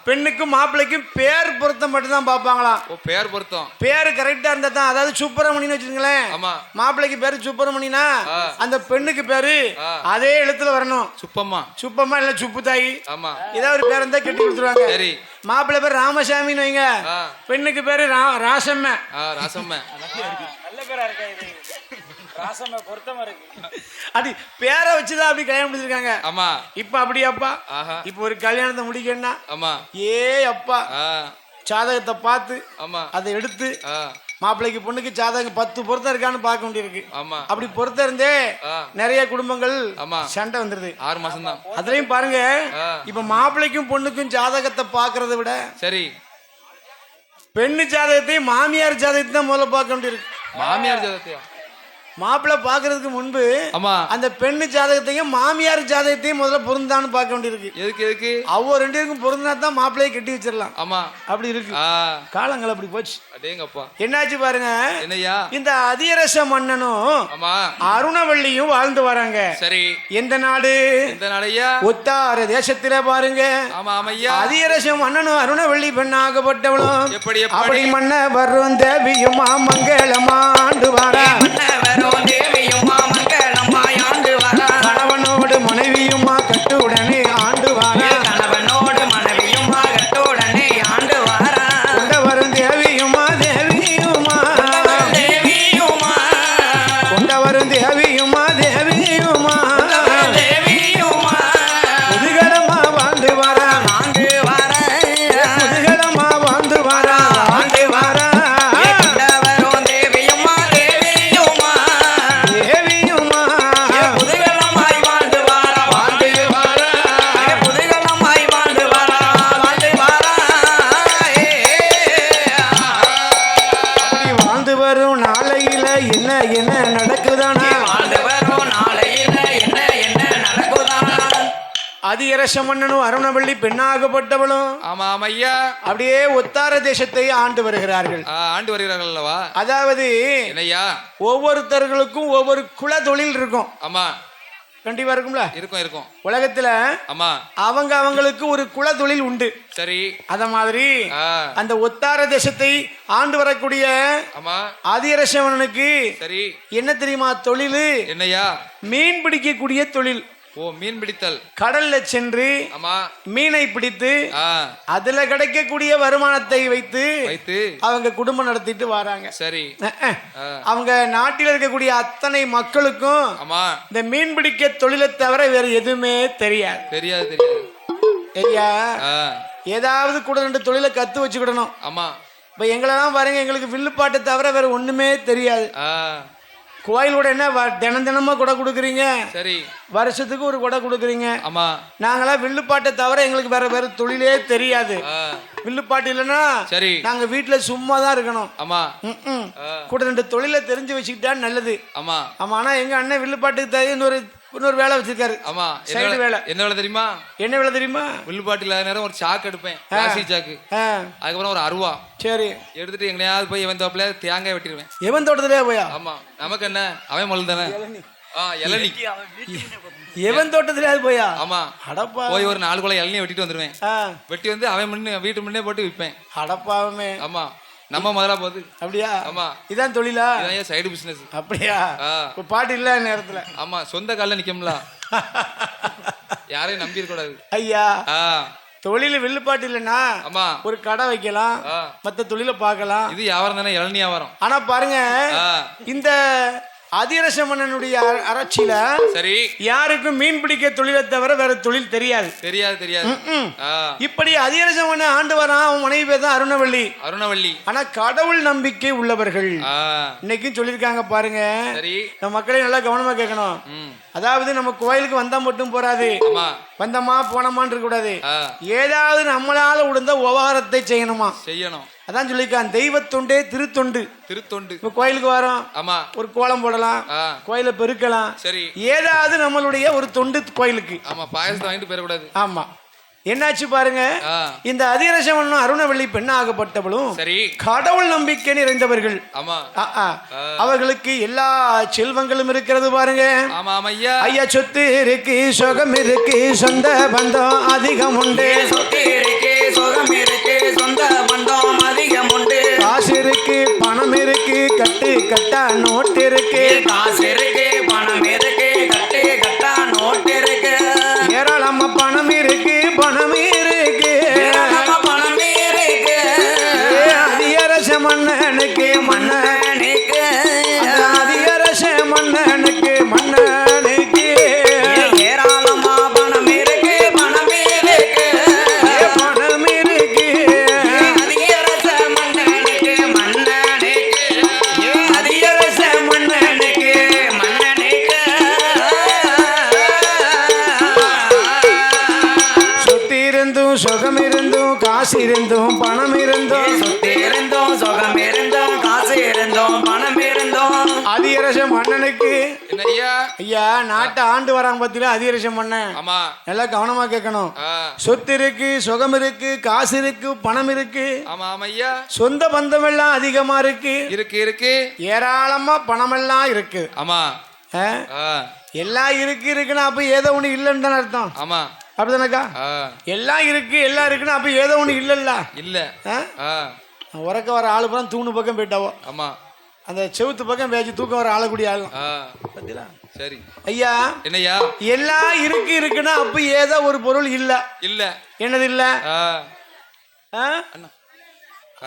பெண்ணுக்கும் மாப்பிள்ளைக்கும் பேர் பொருத்தம் மட்டும் தான் பார்ப்பாங்களாம். பேர் பொருத்தம். பேரு கரெக்டா இருந்தா தான். அதாவது சுப்பிரமணியன் வச்சுக்கங்களேன். மாப்பிள்ளைக்கு பேரு சுப்பிரமணியனா, அந்த பெண்ணுக்கு பேரு அதே எழுத்துல வரணும். சுப்பம்மா. சுப்பம்மா இல்ல சுப்புதாயி. ஏதாவது ஒரு பேர் இருந்தா கட்டி கொடுத்துருவாங்க. சரி. மாப்பிள்ளை பேர் ராமசாமின்னு வைங்க, பெண்ணுக்கு பேரு ராசம்மா. ராசம்மா நல்ல பேரா இருக்கா இது? ராசம்மா பொருத்தமா இருக்கு. அது பேரை வச்சுதான் அப்படி கல்யாணம் முடிச்சிருக்காங்க. ஆமா. இப்ப அப்படியாப்பா, இப்ப ஒரு கல்யாணத்தை முடிக்கணும்னா அப்பா ஜாதகத்தை பார்த்து அதை எடுத்து மாப்பிள்ளைக்கு பொண்ணுக்கு ஜாதகம் 10 பொருத்தம் இருக்கான்னு பார்க்க வேண்டியிருக்கு. அப்படி பொருத்தம் இருந்தே நிறைய குடும்பங்கள் சண்டை வந்துருது. 6 மாசம் தான். அதுலயும் பாருங்க, இப்ப மாப்பிள்ளைக்கும் பொண்ணுக்கும் ஜாதகத்தை பாக்குறத விட சரி பெண்ணு ஜாதகத்தையும் மாமியார் ஜாதகத்தை தான் முதல்ல பார்க்க வேண்டியிருக்கு. மாமியார் ஜாதகத்தையா? மாப்பிள்ளை பாக்குறதுக்கு முன்பு அந்த பெண்ணு ஜாதகத்தையும் மாமியார் ஜாதகத்தையும் முதல்ல பொருந்தான்னு பார்க்க வேண்டியிருக்கு. எதுக்கு? அவங்க 2 பேருக்கும் பொருந்தா தான் மாப்பிள்ளையை கட்டி வச்சிடலாம். ஆமா, அப்படி இருக்கு. காலங்கள் அப்படி போச்சு. என்னாச்சு பாருங்க. இந்த அதிரச மன்னனும் அருணவள்ளியும் வாழ்ந்து வராங்க. சரி. எந்த நாடு? உத்தார தேசத்துல பாருங்க. அதிரச மன்னனும் அருணவள்ளி பெண்ணாகப்பட்டவளும் அப்படி மன்ன வரும் தேவியும் மங்களமாண்டு வர கணவனோடு மனைவியுமா கட்டுடனே ஆண்டு வார. கணவனோடு மனைவியுமா கட்டுடனே ஆண்டு வார. கொண்ட வரும் தேவியுமா தேவியுமா தேவியுமா கொண்ட வரும் தேவியுமா தேவியுமா தேவியுமா முதுகலமா வாழ்ந்து வர ஆண்டு வார. முதுகலமா வாழ்ந்து வர ஆண்டு வர. அதிரச மன்னனும் அருணவள்ளி பெண்ணாகப்பட்டவளும் அப்படியே உத்தார தேசத்தை ஆண்டு வருகிறார்கள். அல்லவா? அதாவது ஒவ்வொருத்தர்களுக்கும் ஒவ்வொரு குல தொழில் இருக்கும். ஆமா, கண்டிப்பா இருக்கும்ல. இருக்கும். உலகத்துல அவங்களுக்கு ஒரு குல தொழில் உண்டு. சரி. அத மாதிரி அந்த உத்தார தேசத்தை ஆண்டு வரக்கூடிய அதிரச மன்னனுக்கு என்ன தெரியுமா தொழில்? என்னையா? மீன் பிடிக்கக்கூடிய தொழில். மீன் பிடித்தல். கடல்ல சென்று மீனை பிடித்து அதுல கிடைக்கக்கூடிய வருமானத்தை வைத்து அவங்க குடும்பம் நடத்திட்டு வராங்க. சரி. அவங்க நாட்டில் இருக்கக்கூடிய அத்தனை மக்களுக்கும் இந்த மீன் பிடிக்க தொழிலை தவிர வேற எதுவுமே தெரியாது. ஐயா, ஏதாவது கூட 2 தொழிலை கத்து வச்சுக்கிடணும். இப்ப எங்களெல்லாம் பாருங்க, எங்களுக்கு வில்லுப்பாட்டை தவிர வேற ஒண்ணுமே தெரியாது. கோயிலோட என்ன தினமா கொடை கொடுக்குறீங்க. சரி. வருஷத்துக்கு ஒரு கொடை கொடுக்குறீங்க. ஆமா. நாங்களாம் வில்லுப்பாட்டை தவிர எங்களுக்கு வேற தொழிலே தெரியாது. வில்லுப்பாட்டு இல்லைன்னா சரி நாங்க வீட்டுல சும்மா தான் இருக்கணும். ஆமா. கூட 2 தொழிலை தெரிஞ்சு வச்சுக்கிட்டா நல்லது. ஆமா. ஆனா எங்க அண்ணன் வில்லுப்பாட்டுக்கு தகுந்த இன்னொரு வேலை வச்சிருக்காரு. ஆமா. சைடு வேலை. என்ன வேலை தெரியுமா? வில்லுப்பாட்டு இல்லாத நேரம் ஒரு சாக்கு எடுப்பேன், பிளாஸ்டிக் சாக்கு. அதுக்கப்புறம் ஒரு அருவா சரி எடுத்துட்டு எங்கேயாவது போய் எவன் தோப்புல தேங்காய் வெட்டிடுவேன். எவன் தோட்டத்திலே போயா? ஆமா. நமக்கு என்ன, அவன் மொழி தானே. இளநீ எவன் தோட்டத்திலே போயா? ஆமா. அடப்பா, போய் ஒரு 4 குலை இளநீ வெட்டிட்டு வந்துருவேன். வெட்டி வந்து அவன் வீட்டு முன்னே போட்டு விற்பேன். அடப்பாவே. ஆமா. நம்ம முதல்ல போகுது. அப்படியா? ஆமா. இதான் தொழிலா? இதான் சைடு பிசினஸ். அப்படியா? பாட்டு இல்ல நேரத்துல. ஆமா, சொந்த கால்ல நிக்கம்ல. யாரையும் நம்பி இருக்க கூடாது. ஐயா, தொழில வில்லுப்பாட்டு இல்லைன்னா ஒரு கடை வைக்கலாம், மத்த தொழில பார்க்கலாம். இது வியாபாரம் தானே, இளநீ வியாபாரம். ஆனா பாருங்க, இந்த அதிரச மன்னனுடைய அரட்சியில சரி யாருக்கும் மீன் பிடிக்க தொழிலை தவிர வேற தொழில் தெரியாது. இப்படி அதிரச மன்னன் ஆண்டு வரான். அவன் மனைவி பேர் தான் அருணவள்ளி. ஆனா கடவுள் நம்பிக்கை உள்ளவர்கள் இன்னைக்கும் சொல்லியிருக்காங்க பாருங்க. நம்ம மக்களை நல்லா கவனமா கேட்கணும். அதாவது நம்ம கோயிலுக்கு வந்தா மட்டும் போறாது, வந்தமா போனமான்னு இருக்க கூடாது. ஏதாவது நம்மளால உடந்த உபகாரத்தை செய்யணும். அதான் சொல்லிருக்கான் தெய்வத்தொண்டே திருத்தொண்டு. இப்ப கோயிலுக்கு வரோம், ஒரு கோலம் போடலாம், கோயில பெருக்கலாம், ஏதாவது நம்மளுடைய ஒரு தொண்டு கோயிலுக்கு. ஆமா என்னாச்சு பாருங்க. இந்த அதிரசம் அருணவள்ளி பெண்ணாகப்பட்டவளும் கடவுள் நம்பிக்கை நிறைந்தவர்கள். அவர்களுக்கு எல்லா செல்வங்களும் இருக்கிறது பாருங்க. ஐயா சொத்து இருக்கு, சுகம் இருக்கு, சொந்த பந்தம் அதிகம் உண்டு. சொத்து இருக்கு, சுகம் இருக்கு, சொந்த பந்தம் அதிகம் உண்டு. காசு இருக்கு, பணம் இருக்கு, கட்டு கட்டா நோட்டு இருக்கு. காசு இருக்கு, பணம் இருக்கு, கட்டு கட்டா நோட்டு இருக்கு. ஏராளமா பணம் இருக்கு, பணம் இருக்கு, பணம் இருக்கு. அதிரச மன்னனுக்கு மன்னனுக்கு, அதிரச மன்னனுக்கு மன்னனுக்கு ஏராளமா பணம் இருக்கு, பணம் இருக்கு, பணம் இருக்கு. அதிரச மன்னனுக்கு மன்னனுக்கு, அதிரச மன்னனுக்கு மன்னனுக்கு. சுகம் இருந்தும் காசு இருந்தும் பணம் இருந்தும், சொத்து இருந்தும் சுகம் இருந்தும் காசு இருந்தும் பணம் இருந்தும் அதிரச மன்னனுக்கு ஐயா நாட்டை ஆண்டு வராங்க பத்தில அதிரச மன்னன். நல்லா கவனமா கேட்கணும். சொத்து இருக்கு, சுகம் இருக்கு, காசு இருக்கு, பணம் இருக்கு, சொந்த பந்தம் எல்லாம் அதிகமா இருக்கு, ஏராளமா பணம் எல்லாம் இருக்கு. எல்லாம் இருக்குன்னா அப்ப ஏதோ ஒண்ணு இல்லைன்னு தானே அர்த்தம். அப்படிதானக்கா? எல்லாம் இருக்கு, எல்லாம் இருக்குன்னா அப்ப ஏதோ ஒண்ணு இல்லல்ல. உறக்க வர ஆளு பூரா தூணு பக்கம் போயிட்டாவோ, அந்த செவுத்து பக்கம் பேச்சு தூக்கம் வர ஆளக்கூடிய ஆளும். சரி ஐயா, என்னையா எல்லாம் இருக்குன்னா அப்ப ஏதோ ஒரு பொருள் இல்ல. என்னது இல்ல?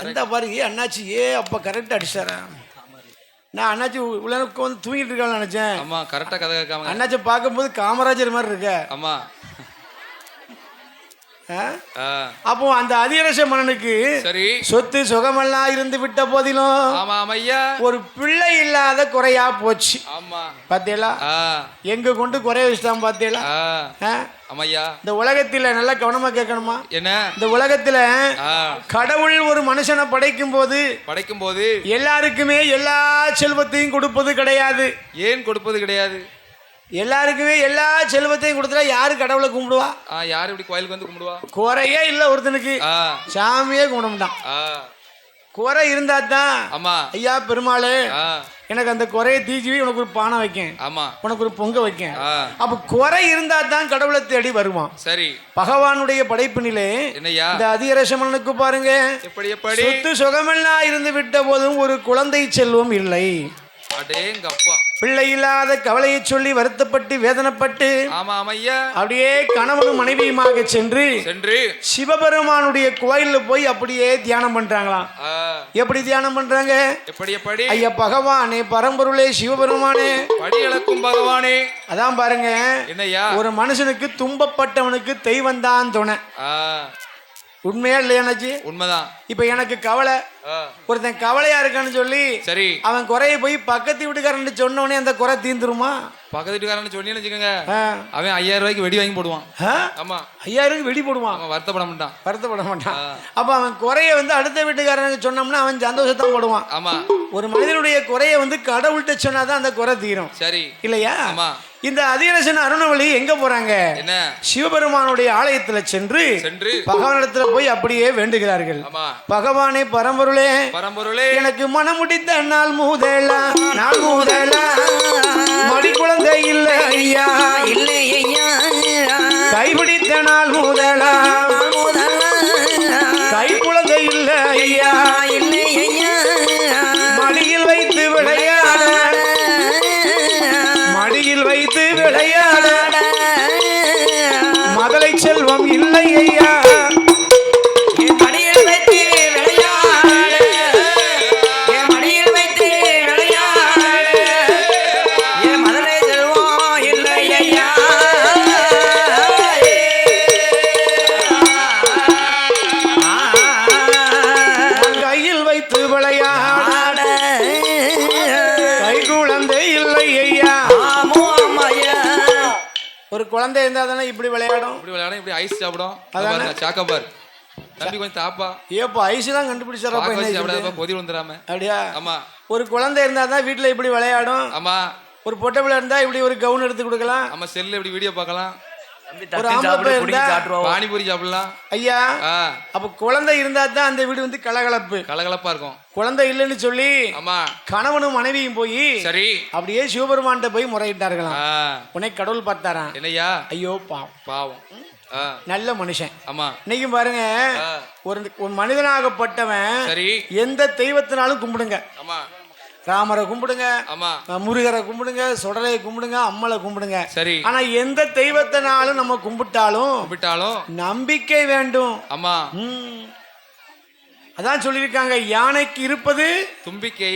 அந்த பாருங்க அண்ணாச்சி அப்ப கரெக்ட் அடிச்சார. நான் அண்ணாச்சி உலகம் வந்து தூங்கிட்டு இருக்கான்னு நினைச்சேன். அண்ணாச்சி பார்க்கும்போது காமராஜர் மாதிரி இருக்க. அப்போ அந்த அதிரச மன்னனுக்கு சொத்து சுகமெல்லாம் இருந்து விட்ட போதிலும் ஒரு பிள்ளை இல்லாத குறையா போச்சு. பாத்தீங்களா எங்க கொண்டு குறைய வச்சுட்டான். பாத்தீங்களா இந்த உலகத்துல நல்லா கவனமா கேட்கணுமா? இந்த உலகத்துல கடவுள் ஒரு மனுஷனை படைக்கும் போது எல்லாருக்குமே எல்லா செல்வத்தையும் கொடுப்பது கிடையாது. ஏன் கொடுப்பது கிடையாது? எல்லாருக்குமே எல்லா செல்வத்தையும் கொடுத்தா யாரு கடவுளை கும்பிடுவா? யாரு இப்படி கோயிலுக்கு வந்து கும்பிடுவா? குறையே இல்ல ஒருத்தனுக்கு, சாமியே கும்பிடமாட்டான். குறை இருந்தா தான் ஐயா பெருமாளே எனக்கு அந்த குறைய தீஜி உனக்கு ஒரு பானை வைக்கேன், உனக்கு ஒரு பொங்க வைக்கேன். அப்ப குறை இருந்தா தான் கடவுளை தேடி வருவான். சரி, பகவானுடைய படைப்பு நிலை இந்த அதிரச மன்னனுக்கு பாருங்க. சொத்து சுகமெல்லாம் இருந்து விட்ட போதும் ஒரு குழந்தை செல்வம் இல்லை. பிள்ளை இல்லாத கவலையை சொல்லி வருத்தப்பட்டு வேதனைப்பட்டு அப்படியே கணவனும் மனைவியுமாக சென்று சிவபெருமானுடைய கோயில்ல போய் அப்படியே தியானம் பண்றாங்களாம். எப்படி தியானம் பண்றாங்க? ஐயா பகவானே, பரம்பொருளே, சிவபெருமானே, படியளக்கும் பகவானே. அதான் பாருங்க, ஒரு மனுஷனுக்கு துன்பப்பட்டவனுக்கு தெய்வம் தான் துணை. உண்மையா இல்லையாச்சு? உண்மைதான். இப்ப எனக்கு கவலை, ஒருத்தன் கவலையா இருக்கான்னு சொல்லி சரி அவன் குறைய போய் பக்கத்து வீட்டுக்காரன் சொன்ன உடனே அந்த குறை தீந்துருமா? பக்கத்து வீட்டுக்காரன் சொன்னீங்கன்னு வச்சுக்கோங்க, அவன் 5000 ரூபாய்க்கு வெடி வாங்கி போடுவான். ஆமா, 5000 வெடி போடுவான். அவன் வருத்தப்பட மாட்டான். அப்ப அவன் குறைய வந்து அடுத்த வீட்டுக்காரனுக்கு சொன்னோம்னா அவன் சந்தோஷத்தான் போடுவான். ஆமா, ஒரு மனிதனுடைய குறைய வந்து கடவுள்கிட்ட சொன்னாதான் அந்த குறை தீரும். சரி இல்லையா? இந்த அதிரசன் அருணவள்ளி எங்க போறாங்க? சிவபெருமானுடைய ஆலயத்துல சென்று பகவானிடத்துல போய் அப்படியே வேண்டுகிறார்கள். பகவானே, பரம்பொருளே, எனக்கு மனம் முடித்த நாள் முதலா மடி குழந்தை இல்லை ஐயா, கைபிடித்த நாள் முதலா கை குழந்தை இல்லை ஐயா, மடியில் வைத்து விளையாட, மடியில் வைத்து விளையாட மதலை செல்வம் இல்லை ஐயா, மடியில் வைத்து விளையாட, மடியில் வைத்து விளையாட குழந்தை இருந்தா தானே இப்படி விளையாடும், இப்படி ஐஸ் சாப்பிடும். அதான் சாக்கபார் தம்பி கொஞ்சம் தாப்பா. ஏப்பா ஐஸ் தான் கண்டுபிடிச்சாரப்பா, பொதி வந்துடாம. அப்படியா? ஆமா. ஒரு குழந்தை இருந்தா தான் வீட்டுல இப்படி விளையாடும். ஆமா. ஒரு பொட்டை பிள்ளை இருந்தா இப்படி ஒரு கவுன் எடுத்து கொடுக்கலாம். ஆமா, செல்ல இப்படி வீடியோ பார்க்கலாம். ஒரு ஆம்பளை இருந்தா பானிபூரி சாப்பிடலாம். ஐயா, அப்ப குழந்தை இருந்தா தான் அந்த வீடு வந்து கலகலப்பா இருக்கும். குழந்தை இல்லைன்னு சொல்லி ஆமா கணவனும் மனைவியும் போய் சரி அப்படியே சிவபெருமான்கிட்ட போய் முறையிட்டார்களாம். உன்னை கடவுள் பார்த்தாராம். என்னையா? ஐயோ பாவம் நல்ல மனுஷன். ஆமா. இன்னைக்கும் பாருங்க, ஒரு மனிதனாகப்பட்டவன் எந்த தெய்வத்தினாலும் கும்பிடுங்க. ஆமா. ராமரை கும்பிடுங்க, முருகரை கும்பிடுங்க, சுடலை கும்பிடுங்க, அம்மலை கும்பிடுங்க. சரி. ஆனா எந்த தெய்வத்தினாலும் நம்ம கும்பிட்டாலும் நம்பிக்கை வேண்டும். ஆமா. அதான் சொல்லியிருக்காங்க, யானைக்கு இருப்பது தும்பிக்கை,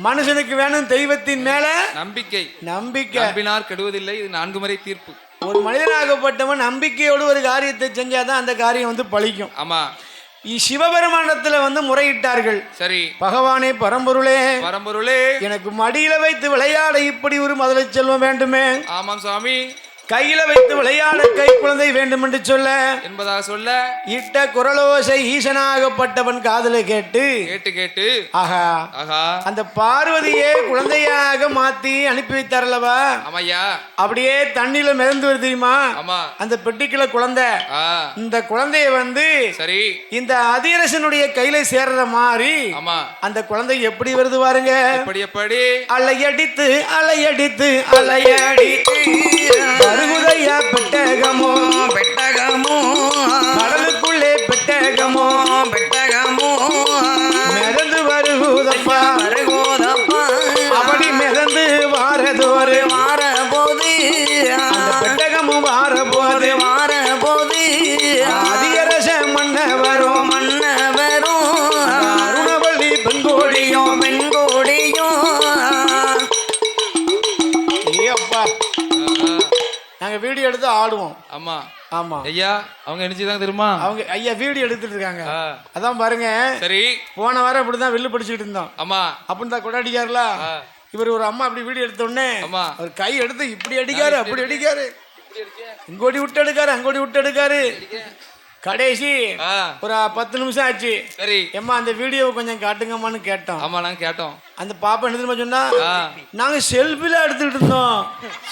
மனுஷனுக்கு வேணும் தெய்வத்தின் மேல நம்பிக்கை. நம்பினார் கெடுவதில்லை, இது 4 முறை தீர்ப்பு. ஒரு மனிதனாகப்பட்டவன் நம்பிக்கையோடு ஒரு காரியத்தை செஞ்சாதான் அந்த காரியம் வந்து பலிக்கும். ஆமா. சிவபெருமானத்துல வந்து முறையிட்டார்கள். சரி. பகவானே, பரம்பொருளே, எனக்கு மடியில வைத்து விளையாட இப்படி ஒரு மதுரை செல்வம் வேண்டுமே. ஆமாம் சுவாமி. கையில வைத்து விளையாட கை குழந்தை வேண்டும் என்று சொல்ல இட்ட குரலோசை ஈசனாகப்பட்டவன் காதல கேட்டு ஆஹா அந்த பார்வதியே குழந்தையாக மாத்தி அனுப்பி வைத்தாரல்லவா. ஆமாய்யா. அப்படியே தண்ணியில மிதந்து வருது தெரியுமா? அந்த பெட்டிக்குள்ள குழந்தை. இந்த குழந்தைய வந்து சரி இந்த அதிரசனுடைய கையில சேர்ற மாதிரி அந்த குழந்தை எப்படி வருது பாருங்க. எப்படி அலையடித்து வருகுதையா பெட்டகமோ கடலுக்குள்ளே பெட்டகமோ மிதந்து வருகுதப்பா அப்படி மிதந்து வாரதோரு போது அந்த பெட்டகமும் வாரபோது அதிகரச மன்ன வரும் அருணவள்ளி பெண்கோடியும் ஏப்பா நாங்க வீடியோ எடுத்து ஆடுவோம். ஆமா ஆமா ஐயா. அவங்க என்ன செய்தாங்க தெரியுமா? அவங்க ஐயா வீடியோ எடுத்துட்டு இருக்காங்க. அதான் பாருங்க. சரி. போன வாரம் இப்படிதான் வில்லு படிச்சுட்டு இருந்தோம். ஆமா. அப்படின்னு தான் கொண்டாடிக்காருல. இவர் ஒரு அம்மா அப்படி வீடியோ எடுத்த உடனே அவர் கை எடுத்து இப்படி அடிக்காரு, அப்படி அடிக்காரு, இங்கோடி விட்டு எடுக்காரு, அங்கோடி விட்டு எடுக்காரு. கடைசி ஒரு 10 நிமிஷம் ஆச்சு. சரி. ஏம்மா அந்த வீடியோவை கொஞ்சம் காட்டுங்கம்மான்னு கேட்டோம். ஆமா நாங்க கேட்டோம். அந்த பாப்பா என்ன தெரியுமா சொன்னா, நாங்க செல்ஃபில எடுத்துட்டு இருந்தோம்.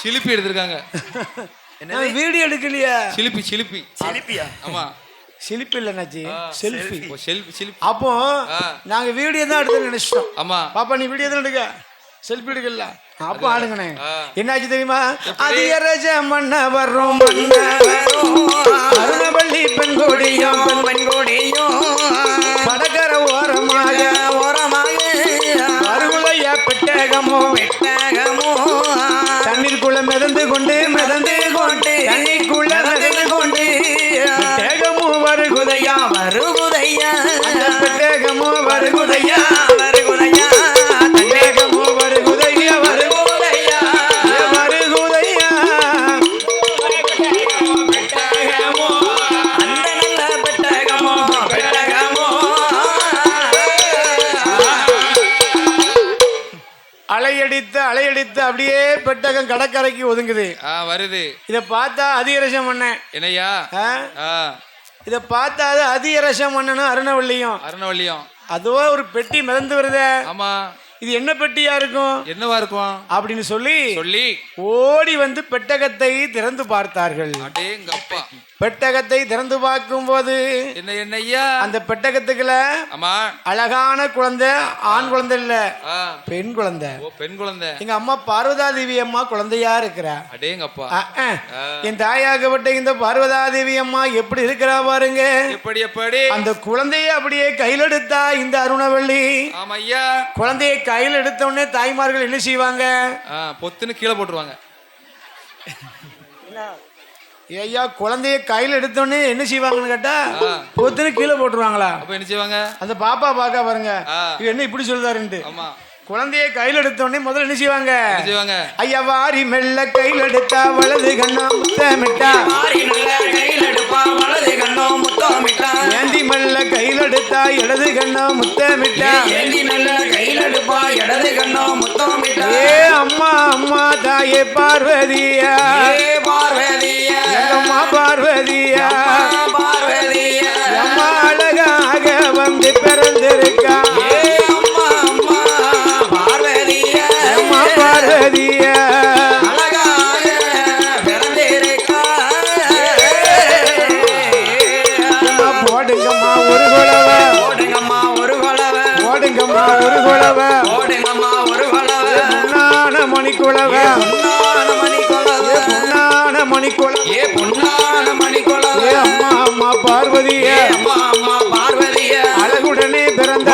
சிலிப்பி எடுத்திருக்காங்க. நாங்க வீடியோ எடுக்கலையா? சிலிப்பியா? ஆமா. சிலிப்பி இல்லைனாச்சு செல்ஃபி. அப்போ நாங்க வீடியோ தான் எடுத்து நினைச்சிட்டோம். ஆமா. பாப்பா நீ வீடியோ தான் எடுக்க, செல்ஃபி எடுக்கல. அப்ப ஆடுங்கண்ணே. என்னாச்சு தெரியுமா? அதிகரஜ மன்ன வரும் அருணவள்ளி பெண்கோடியும் கடற்கரை ஓரமாக அருகுலையா பெட்டகமோ தண்ணீருக்குள்ள மிதந்து கொண்டு தண்ணீருக்குள்ள மிதந்து கொண்டு பெட்டகமோ வருகுதையா பெட்டகமோ வருகுதையா அலையடித்து அப்படியே பெட்டகம் கடற்கரைக்கு ஒதுங்குது. வருது. இத பார்த்தா அதிகரசம் பண்ண என்னையா? இத பார்த்தா அதிகரசம் பண்ணனும் அருணவள்ளியும் அதுவோ ஒரு பெட்டி மிதந்து வருதே. ஆமா. இது என்ன பெட்டியா இருக்கும்? என்னவா இருக்கும் அப்படின்னு சொல்லி ஓடி வந்து பெட்டகத்தை திறந்து பார்த்தார்கள். அடேங்கப்பா. பெட்டகத்தை திறந்து பார்க்கும் போது என்னையா அந்த பெட்டகத்துக்குள்ள அழகான குழந்தை, ஆண் குழந்தை இல்ல, பெண் குழந்தை. எங்க அம்மா பார்வதாதேவி அம்மா குழந்தையா இருக்கிறா. அடேங்கப்பா. என் தாயாகப்பட்ட இந்த பார்வதாதேவி அம்மா எப்படி இருக்கிறா பாருங்க. எப்படி அந்த குழந்தைய அப்படியே கையில் எடுத்தா இந்த அருணவள்ளி. ஆமையா. குழந்தைய கையில் எடுத்த உடனே தாய்மார்கள் என்ன செய்வாங்க? பொத்துன்னு கீழே போட்டுருவாங்க. ஐயா குழந்தைய கையில் எடுத்தோடனே என்ன செய்வாங்கன்னு கேட்டா பொத்துன்னு கீழே போட்டுருவாங்களா? அப்ப என்ன செய்வாங்க? அந்த பாப்பா பாக்க பாருங்க என்ன இப்படி சொல்றாருன்ட்டு. குழந்தைய கையில் எடுத்தோடனே முதல்ல என்ன செய்வாங்க? ஐயா வாரி மெல்ல கையில் எடுத்தா வலது கண்ணா முத்தமிட்டா ஏந்தி மெல்ல கையில் எடுத்தா இடது கண்ணா முத்தமிட்டா ஏ அம்மா அம்மா தாயே பார்வதியா பார்வதியா அம்மா பார்வதியா பார்வதியா அம்மா அழகாக வந்து பிறந்திருக்கா அம்மா அம்மா பார்வதியா அம்மா பார்வதியா அழகாக பிறந்திருக்கா போடுங்கம்மா ஒரு குலவ ஓடுங்கம்மா ஒரு குலவ ஓடுங்கம்மா ஒரு குலவ ஓடுங்கம்மா ஒரு குலவ பொன்னான மணிக்குலவ பொன்னான மணி குலவ பொன்னான மணிக்குலவ ஏ பொன்னான மணி குலவ அம்மா அம்மா பார்வதியா அம்மா அம்மா பார்வதியா அழகுடனே பிறந்த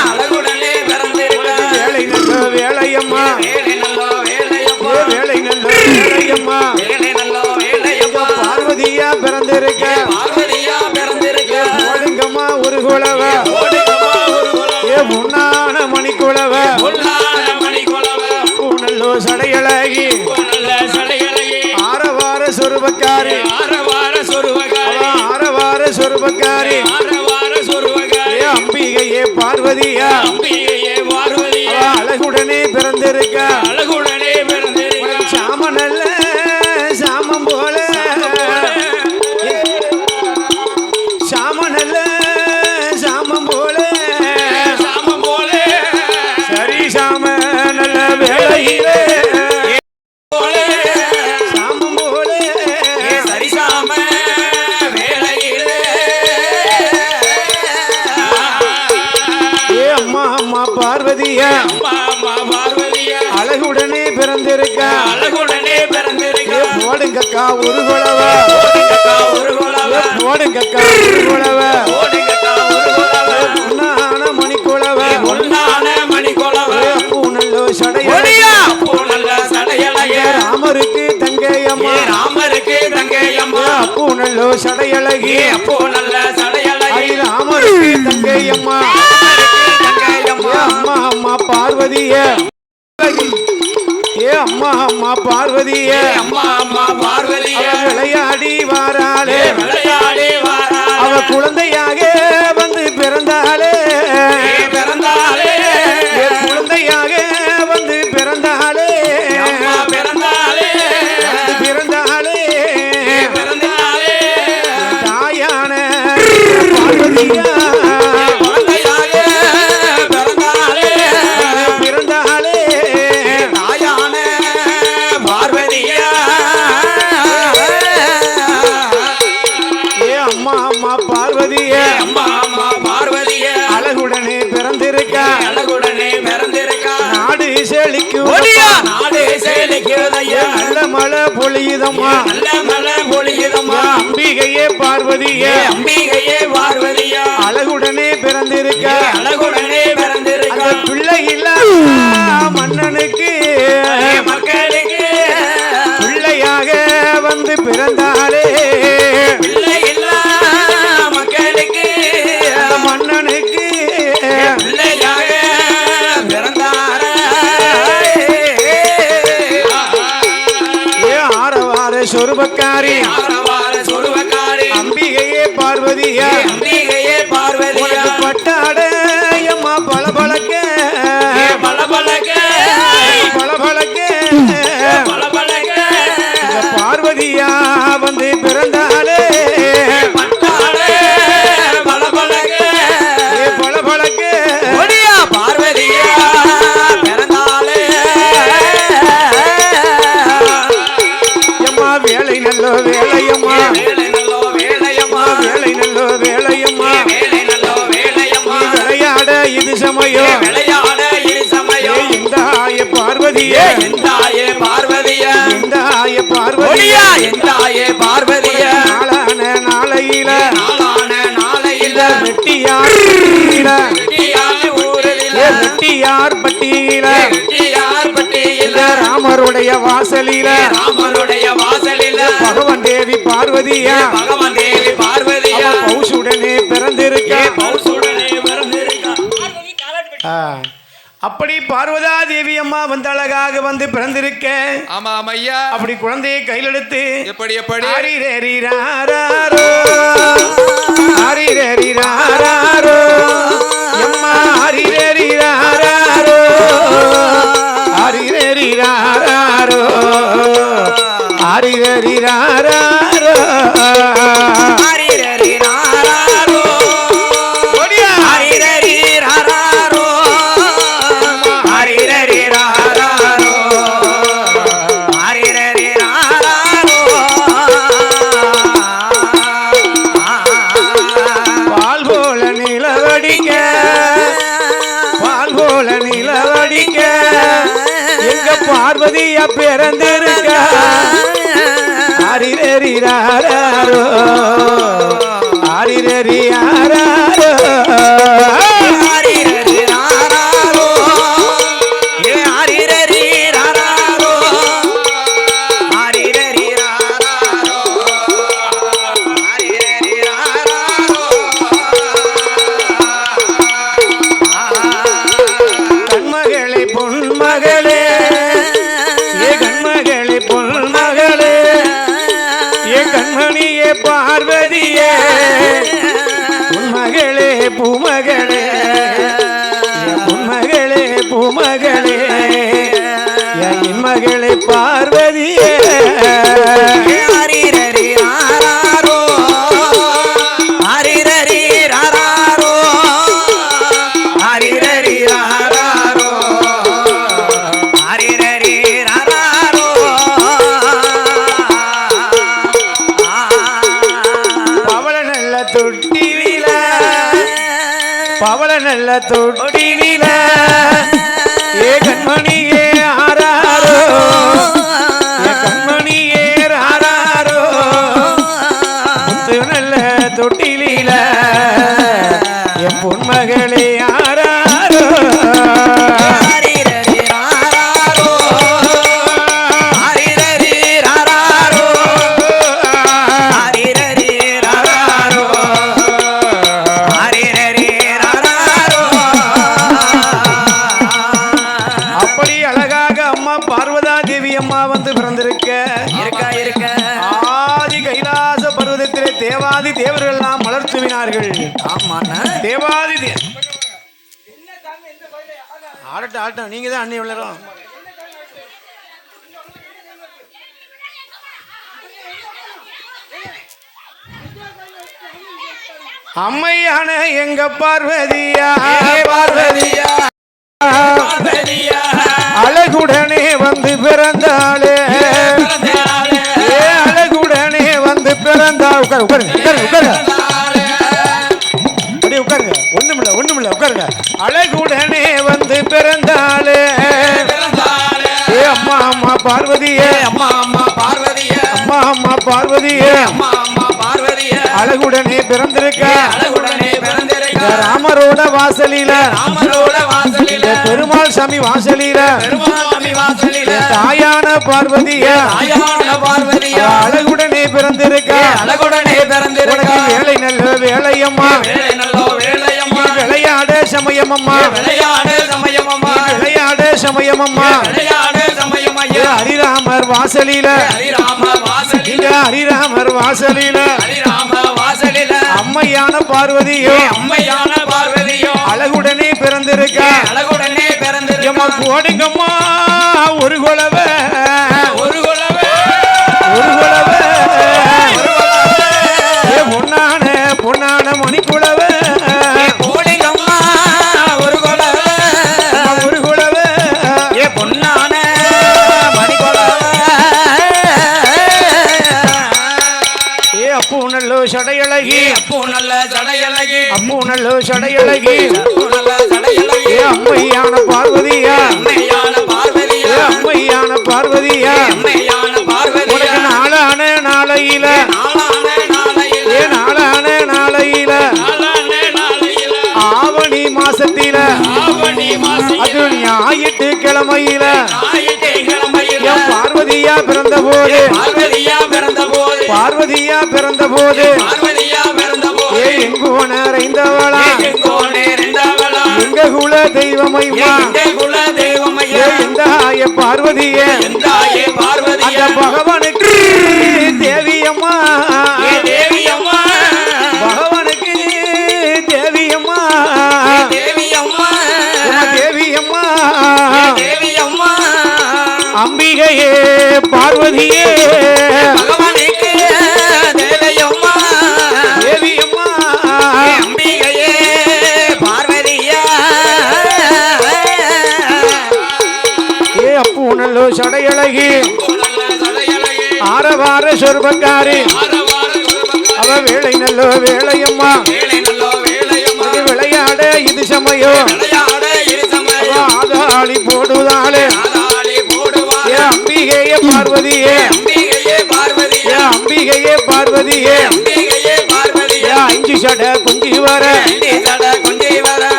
அழகுடனே பிறந்திருக்கா வேலை நல்ல வேலையம்மா வேலை நல்ல வேலையப்பா வேலை நல்ல வேலையம்மா வேலை நல்ல வேலையப்பா பார்வதியா பிறந்திருக்க பார்வதியா பிறந்திருக்கா ஓடுங்கம்மா ஒரு குலவ ஓடுங்கம்மா ஒரு குலவ பொன்னான மணிக்குலவ பொன்னான மணி குலவ பூனல்லோ சடையழகி நல்ல சடையழகி ஆரவார சொருபக்காரி ஆரவார சொருவகாரி ஆரவார சொருபக்காரி ஆரவார சொருவகாரி அம்பிகையே பார்வதியா அம்பிகையே பார்வதியா அழகுடனே பிறந்திருக்க அழகுடனே பிறந்திருக்கா சாம நல்ல சாமம் போல சாம நல்ல சாமம் போல சாமம் போல சரி சாம நல்ல வேளையிலே போல சாமம் போல சரிசாம வேளையிலே அம்மா அம்மா பார்வதியா அம்மா அம்மா பார்வதியா அழகுடனே பிறந்திருக்க அழகுடனே பிறந்திருக்கா போடுங்கக்கா ஒரு குலவ ஓடுங்கக்கா ஒரு குலவ போடுங்கக்கா ஒரு குலவ ஓடுங்கக்கா ஒரு குலவ பொன்னான மணிக்குலவ பொன்னான மணி குலவ பூனல்லோ சடைய அப்போ நல்ல சடையழகே ராமருக்கு தங்கையம்மா ராமருக்கு தங்கையம்மா பூனல்லோ சடையழகி அப்போ நல்ல சடையழகே ராமருக்கு தங்கையம்மா தங்கையம்மா அம்மா அம்மா பார்வதிய அம்மா அம்மா பார்வதிய அம்மா அம்மா பார்வதியா விளையாடி வாராளே விளையாடி வாரா அவ குழந்தையாக வந்து பிறந்தாளே பிறந்தாளே குழந்தையாக வந்து பிறந்தாளே அம்மா பிறந்தாளே வந்து பிறந்தாளே பிறந்தாளே தாயான பார்வதியா குழந்தையாக பிறந்தாளே பிறந்தாளே தாயான பார்வதியா அம்மா அம்மா பார்வதிய அம்மா அம்மா பார்வதியா அழகுடனே பிறந்திருக்கா அழகுடனே பிறந்திருக்கா நாடு செழிக்கு நாடு சேலிக்குதையா நல்ல மழை பொழியுதம்மா நல்ல மழை பொழியுதம்மா அம்பிகையே பார்வதியே அம்பிகையே பார்வதியா அழகுடனே பிறந்திருக்கா அழகுடனே பிறந்திருக்கா அந்த பிள்ளை இல்ல மன்னனுக்கு மக்களுக்கு பிள்ளையாக வந்து பிறந்தாலே பிள்ளை இல்ல மக்களுக்கு அந்த மன்னனுக்கு பிள்ளையாக பிறந்தார ஆரவார சொருபக்காரி ஆரவார சொருவக்காரி அம்பிகையே பார்வதியா அம்பிகையே பார்வதியா பட்டாட அம்மா பளபளக்க பலபலக பளபளக்க பலபலக பார்வதியா வந்து பிறந்தாலே பட்டாளே பலபலக பளபளக்க ஒடியா பார்வதியா பிறந்தாளே அம்மா வேலை நல்ல வேலையம்மா வேலை நல்லோ வேலையம்மா வேலை நல்ல வேலையம்மா வேலை நல்லோ வேலையம்மா விளையாட இது சமயம் விளையாட இரு சமயம் இந்த ஆய பார்வதியே எந்தாயே பார்வதியா இந்த ஆய பார்வதியா ஒடியா எந்தாயே பார்வதியா நாளான நாளையில நாளான நாளையில வெட்டியார் வெட்டியான ஊரில் வெட்டியார் பட்டியில வெட்டியார் பட்டியில ராமருடைய வாசலில ராமருடைய வாசலில பகவான் தேவி பார்வதியா பகவான் தேவி பார்வதியா பௌசுடனே பிறந்திருக்க பௌசுடனே பிறந்திருக்கா அப்படி பார்வதா தேவி அம்மா வந்து அழகாக வந்து பிறந்திருக்க ஆமா ஆமா ஐயா அப்படி குழந்தையை கையில் எடுத்து எப்படி எப்படி ஹரிரேரி ராரோ ஹரிரேரி ராரோ அம்மா ஹரிரேரி ராரோ ஹரிரேரி ராரோ நிலவடிக்க பால் போல நிலவடிக்க எங்க பார்வதியா பிறந்திருக்க ஆரிரரிராரோ ஆரிரரியாரோ பார்வதியே உன்மகளே பூமகளே உன்மகளே பூமகளே என் மகளே பார்வதியே பவள நல்ல தொட்டில ஏ கண்மணியே ஆராரோ ஏ கண்மணியே ஆராரோ முத்து நல்ல தொட்டில என் பொன்மகளே ஆராரோ தேவாதி தேவர்கள் எல்லாம் மலர் தூவினார்கள். தேவாதி ஆடட்டும் ஆட்டம் நீங்க தான் அண்ணி விளரும். அம்மையான எங்க பார்வதியா பார்வதியா அழகுடனே வந்து பிறந்தாளே அழகுடனே வந்து பிறந்தா உட்காரு உட்காருங்க உட்காருங்க அப்படியே உட்காருங்க ஒண்ணுமில்ல உட்காருங்க. அழகுடனே வந்து பிறந்தாளே அம்மா அம்மா பார்வதியே அம்மா அம்மா பார்வதியே அம்மா அம்மா பார்வதியே அம்மா அம்மா பார்வதியே அழகுடனே பிறந்திருக்க ராமரோட வாசலில பெருமாள் சாமி வாசலில தாயான பார்வதிய அழகுடனே பிறந்திருக்க வேலை நல்ல வேலையம்மா விளையாட சமயமம்மா விளையாட சமயமம்மா ஹரிராமர் வாசலில ஹரிராமர் வாசலில அம்மையான பார்வதியோ அழகுடனே பிறந்திருக்க கோடிங்கம்மா ஒரு குலவ பொன்னான மணிக்குலவ ஒரு குலவ பொன்னான அப்பூ நல்லோ சடையழகி அம்மூ நல்லோ சடையழகி அம்மையான பார்வதியா அம்மையான பார்வதியா நாளான நாளையில ஆவணி மாசத்தில அது ஞாயிற்று கிழமையில பார்வதியா பிறந்த போது எங்கோ நிறைந்தவளா எங்க குல தெய்வமையா எந்தாய பார்வதியே அந்த பகவானுக்கு தேவியம்மா பகவானுக்கு தேவியம்மா அம்பிகையே பார்வதியே நல்லோ சடையழகி ஆரவார சொர்பக்காரி அவ வேலை நல்லோ வேலையம்மா விளையாட இது சமயம் ஆதாளி போடுதாளே அம்பிகையே பார்வதியே அம்பிகையே பார்வதியே அஞ்சு சட குஞ்சி வர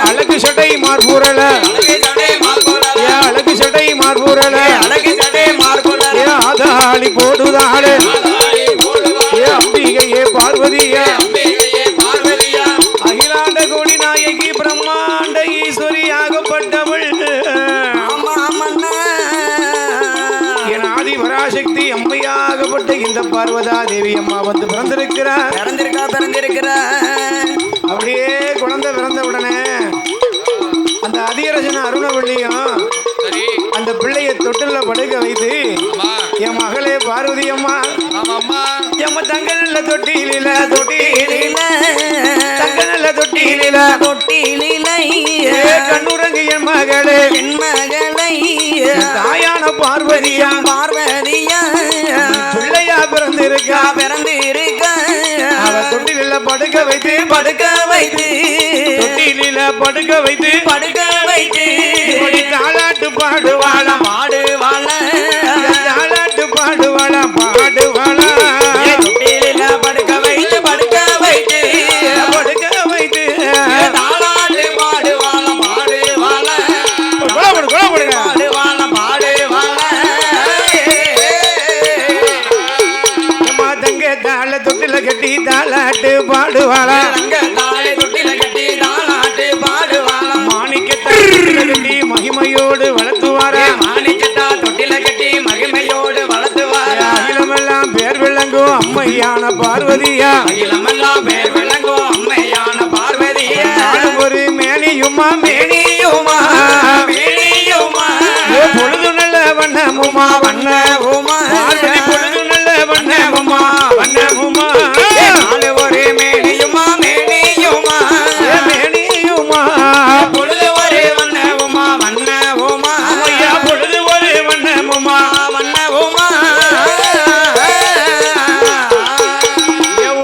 அழகு சடை மார்பூரல அழகு சடை மார்பூரல ஆதாளி போடுதாளே அம்பிகையே பார்வதியே அகிலாண்ட கோடி நாயகி பிரம்மாண்ட ஈஸ்வரியாகப்பட்டவள் என் ஆதி பராசக்தி அம்மையாகப்பட்ட இந்த பார்வதா தேவி அம்மா வந்து பிறந்திருக்கிறார் அப்படியே குழந்தை பிறந்த உடனே அந்த அதிகரசன அருணவள்ளியும் அந்த பிள்ளைய தொட்டில படுக்க வைத்து என் மகளே பார்வதி அம்மா எம்ம தங்க நல்ல தொட்டியில தங்க நல்ல தொட்டியில கண்ணுறங்கு என் மகளே தாயான பார்வதியா பிள்ளையா பிறந்திருக்கா அவ தொட்டில படுக்க வைத்து தொட்டில படுக்க வைத்து தாளாட்டு பாடுவாளா தாளாட்டு பாடுவாளா படுக்க வைத்து தொட்டில கட்டி தாளாட்டு பாடுவாளா மாணிக்கத்தை கட்டி மகிமையோடு வளர்த்துவாரா அகிலமெல்லாம் பேர் விளங்கும் அம்மையான பார்வதியா ஒரு மேனியுமா பொழுது நல்ல வண்ணமுமா பார்வதி பொழுது நல்ல வண்ணமுமா ஒரு மேனியுமா பொழுது ஒரு வண்ணமுமா ஐயா பொழுது ஒரு வண்ணமுமா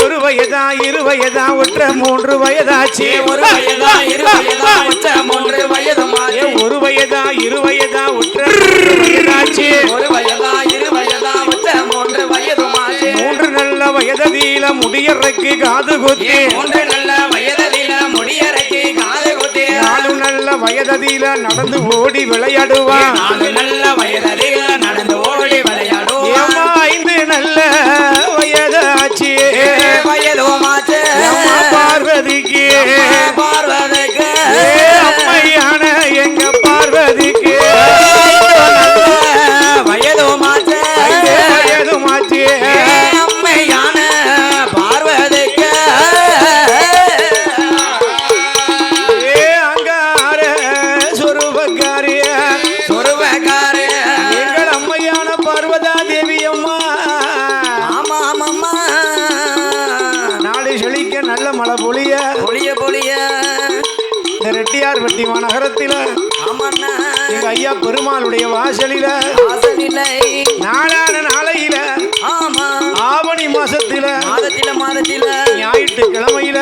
ஒரு வயதா இரு வயதா ஒற்ற 3 வயதாச்சு ஒரு வயதா இரு வயதா ஒற்ற வயதாச்சு மூன்று நல்ல வயதில முடியறக்கு காது குத்தி 4 நல்ல வயதில நடந்து ஓடி விளையாடுவான் 5 நல்ல வயதாச்சு பார்வதிக்கு அம்மையான எங்க பார்வதிக்கு வயதுமாச்சு அம்மையான பார்வதிக்கு அங்கார சொருபக்காரிய எங்கள் அம்மையான பார்வதா தேவி அம்மா நாடு செழிக்க நல்ல மழை பொழிய இந்த ரெட்டியார்பட்டி மாநகரத்தில எங்க ஐயா பெருமாளுடைய வாசலில நாளான நாளையில ஆவணி மாசத்தில ஞாயிற்றுக்கிழமையில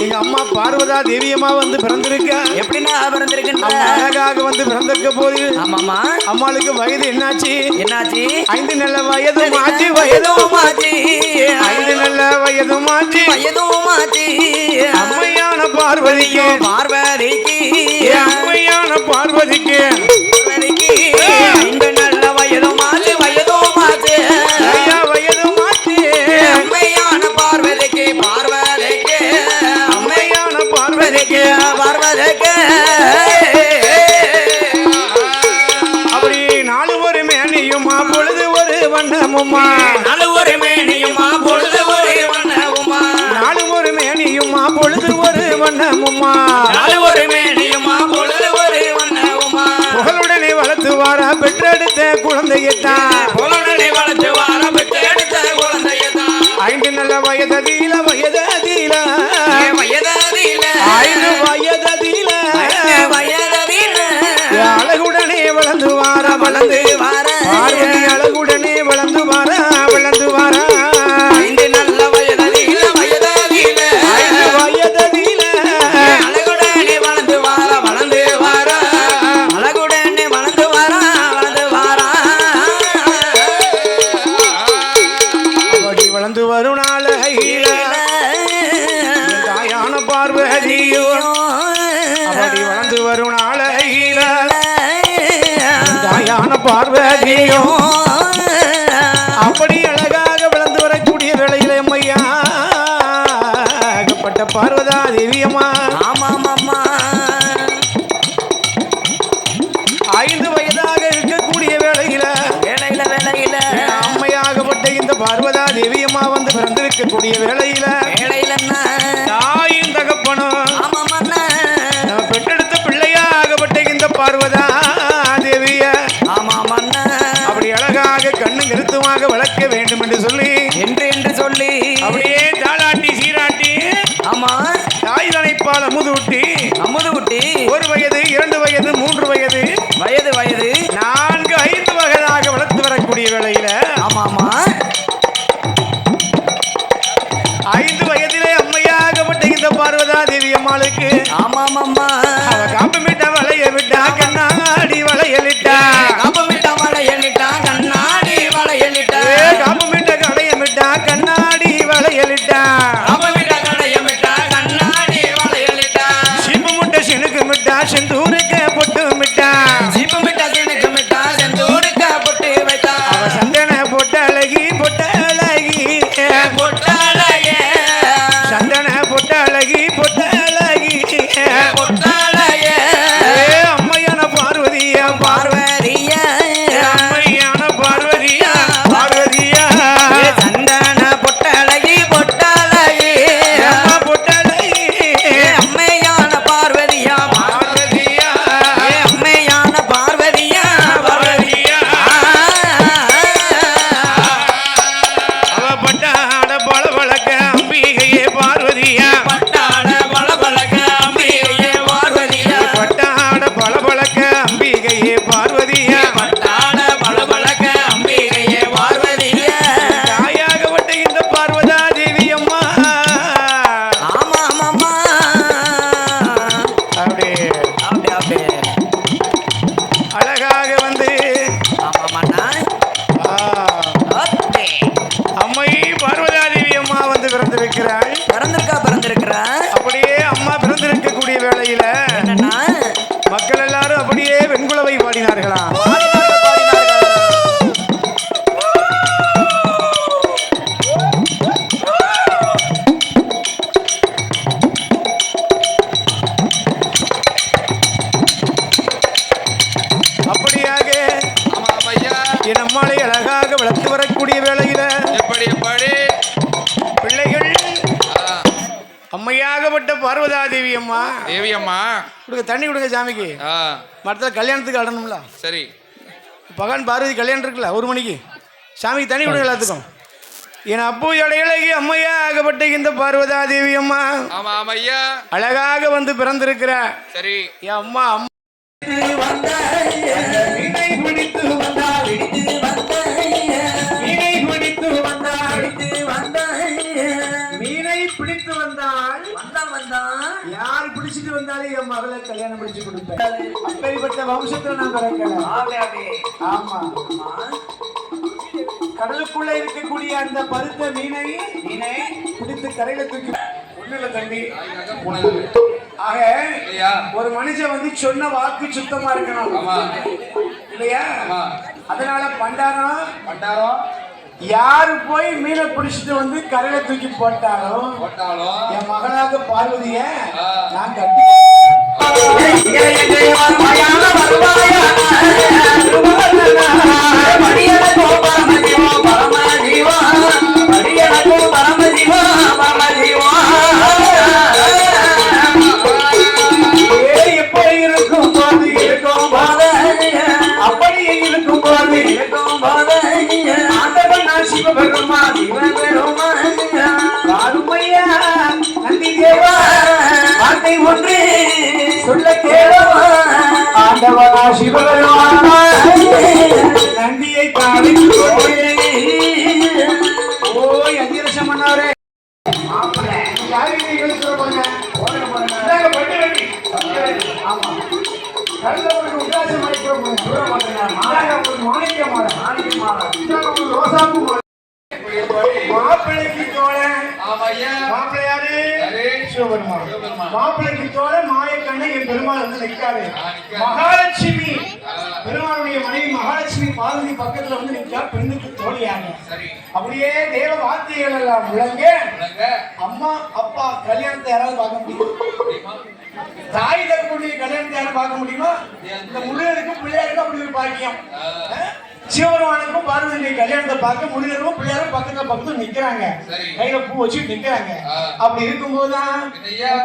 எங்க அம்மா பார்வதா தேவியம்மா வந்து பிறந்திருக்க எப்படின்னா பிறந்திருக்கு அழகாக வந்து பிறந்திருக்க போது அம்மாளுக்கு வயது என்னாச்சு 5 நல்ல வயது மாற்றி 5 நல்ல வயது மாற்றி அம்மையான பார்வதிக்கு அம்மையான பார்வதிக்கு 5 நல்ல வயது மாற்றி ஐயா வயது மாற்றி அம்மையான பார்வதிக்கு அம்மையான பார்வதிக்கு அப்படி 4 ஒரு மேனியுமா பொழுது ஒரு வண்ணமுமா 4 ஒரு மேனியுமா பொழுது ஒரு வண்ணமுமா 4 ஒரு மேனியுமா பொழுது ஒரு வண்ணமுமா 4 ஒரு மேனியுமா பொழுது ஒரு வண்ணமுமா புகழுடனே வளர்த்து வார பெற்றெடுத்த குழந்தையத்தான் 5 நல்ல வயதில 5 வயதில அழகுடனே வளர்ந்து வார பார்வதி அழகுடனே வளர்ந்து வார 5 நல்ல வயதில 5 வயதில அழகுடனே வரும் நாளையில தாயான பார்வதியும் அப்படி அழகாக வளர்ந்து வரக்கூடிய வேளையில அம்மையாகப்பட்ட பார்வதா தேவியம்மா 5 வயதாக இருக்கக்கூடிய வேளையில அம்மையாகப்பட்ட இந்த பார்வதா தேவியம்மா வந்து பிறந்திருக்கக்கூடிய வேளையில தாயின் தகப்பனும் பெற்றெடுத்த பிள்ளையாகப்பட்ட இந்த பார்வதா தேவிய அப்படி அழகாக கண்ணு கருத்துமாக வளர்க்க வேண்டும் என்று சொல்லி அப்படியே தாளாட்டி சீராட்டி தாய் தனைப்பால் அமுதூட்டி 1 வயது 2 வயது 3 வயது 4 5 வயதாக வளர்த்து வரக்கூடிய வேளையில 5 வயதிலே அம்மையாகப்பட்ட இந்த பார்வதா தேவி அம்மாளுக்கு அவ காப்பு விட்டா வளைய விட்டா கண்ணாடி வளையலிட்டா காப்பு விட்ட களைய விட்டா கண்ணாடி வளையலிட்டா சீப்பு முட்டை சினுக்கு மிட்டா செந்தூருக்கு பொட்டு மிட்டா அவ சந்தன பொட்டு அழகி சந்தன பொட்டு அழகி அம்மையான பார்வதியா அம்மையான பார்வதியா சந்தன பொட்டழகி அம்மா பொட்டழகி அம்மையான பார்வதியா அம்மையான பார்வதியா அவ பட்டாட பல வழக்க அம்பிகையே பார்வதியா பட்டாட பளபளக்க அம்பிகையே பார்வதியா பட்டாட பல வழக்க அம்பிகையே பார்வதியா தாயாகப்பட்ட இந்த பார்வதா தேவி அம்மா அப்படியே அழகாக வந்து அம்மை பார்வதா தேவி அம்மா வந்து பிறந்திருக்கிறாள் அப்படியே அம்மா பிறந்திருக்கக்கூடிய வேளையில மக்கள் எல்லாரும் அப்படியே வெண்குலவை பாடினார்களாம் அப்படியாக என் அம்மாளை அழகாக வளர்த்து வரக்கூடிய வேளையில பிள்ளைகள் அம்மையாகப்பட்ட பார்வதா தேவி அம்மா கொடுங்க தண்ணி கொடுங்க சாமிக்கு மரத்தில் கல்யாணத்துக்கு ஆடணும்ல சரி பகவான் பார்வதி கல்யாணம் இருக்குல்ல 1 மணிக்கு சாமிக்கு தண்ணி கொடுங்க எல்லாத்துக்கும் என் அப்பூயோட இலகி அம்மையாகப்பட்ட இந்த பார்வதா தேவி அம்மா அழகாக வந்து பிறந்திருக்கிற சரி என் அம்மா மீனை பிடித்து வந்தால் யார் பிடிச்சிட்டு வந்தாலும் என் மகளை கல்யாணம் முடிச்சு கொடுப்பேன் அப்படிப்பட்ட வம்சத்துல நான் பிறக்கல ஆமா கடலுக்குள்ள இருக்கக்கூடிய அந்த பருத்த மீனை பிடித்து கரையில தூக்கி ஒண்ணுல தண்ணி ஆக ஒரு மனுஷன் வந்து சொன்ன வாக்கு சுத்தமா இருக்கணும் இல்லையா அதனால பண்டாரம் யாரு போய் மீனை பிடிச்சிட்டு வந்து கரையில தூக்கி போட்டாலும் என் மகளாக பார்வதிய நான் கட்டி எப்படி இருக்கும் போது அப்படியே இருக்கும் போது சிவபெருமா அருமையா நந்தி தேவா வார்த்தை ஒன்று சொல்ல கேளவா ஆண்டவனா சிவபெருமா நந்தியை காவி ஓய் அதிரசம் பண்ணாரே ஆமா மாப்பிள்ளைக்கு தோழன் மாப்பிள்ளையாரு சிவபெருமான் மாப்பிள்ளைக்கு தோழன் மாயக்கண்ணை பெருமாள் வந்து நிற்காரு. மகாலட்சுமி பெருமாளுடைய மனைவி மகாலட்சுமி பார்வதி பக்கத்துல வந்து நிற்கா, பெண்ணுக்கு தோழியாக. அப்படியே தேவ வார்த்தைகள் எல்லாம் முழங்க, அம்மா அப்பா கல்யாணத்தை யாராவது பார்க்க முடியுமா? தாய் தகப்பனுடைய கல்யாணத்தை யாரும் பார்க்க முடியுமா? இந்த முருகனுக்கும் பிள்ளையாருக்கும் அப்படி ஒரு பாக்கியம். சிவபெருமானுக்கும் பார்வதியுடைய கல்யாணத்தை பார்க்க முருகனும் பிள்ளையாரும் பக்கத்துல நிக்கிறாங்க, கையில பூ வச்சு நிக்கிறாங்க. அப்படி இருக்கும்போதுதான்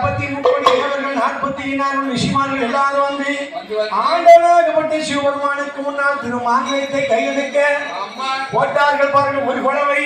33 தேவர்கள் 44 ரிஷிமார்கள் எல்லாரும் வந்து ஆண்டவனாகப்பட்ட சிவபெருமானுக்கு முன்னால் திருமாங்கலத்தை கையெடுக்க போட்டார்கள். பாருங்க, ஒரு குழவை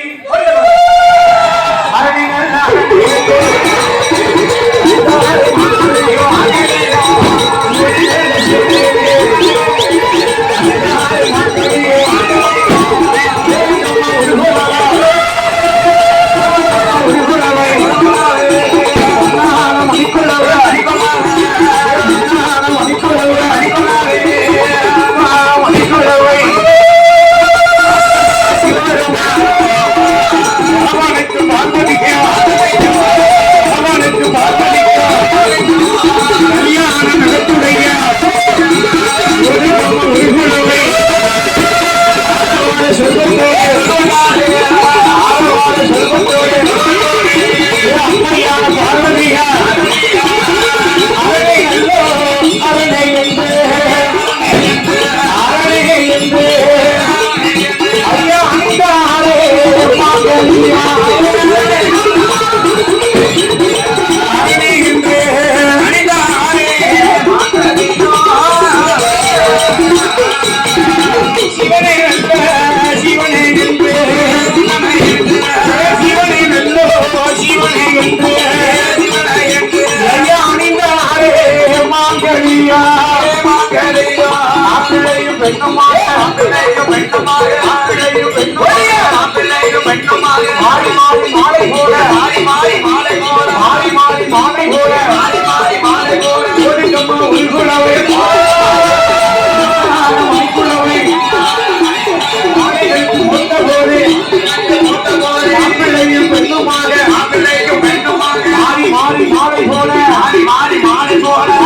மாலை போல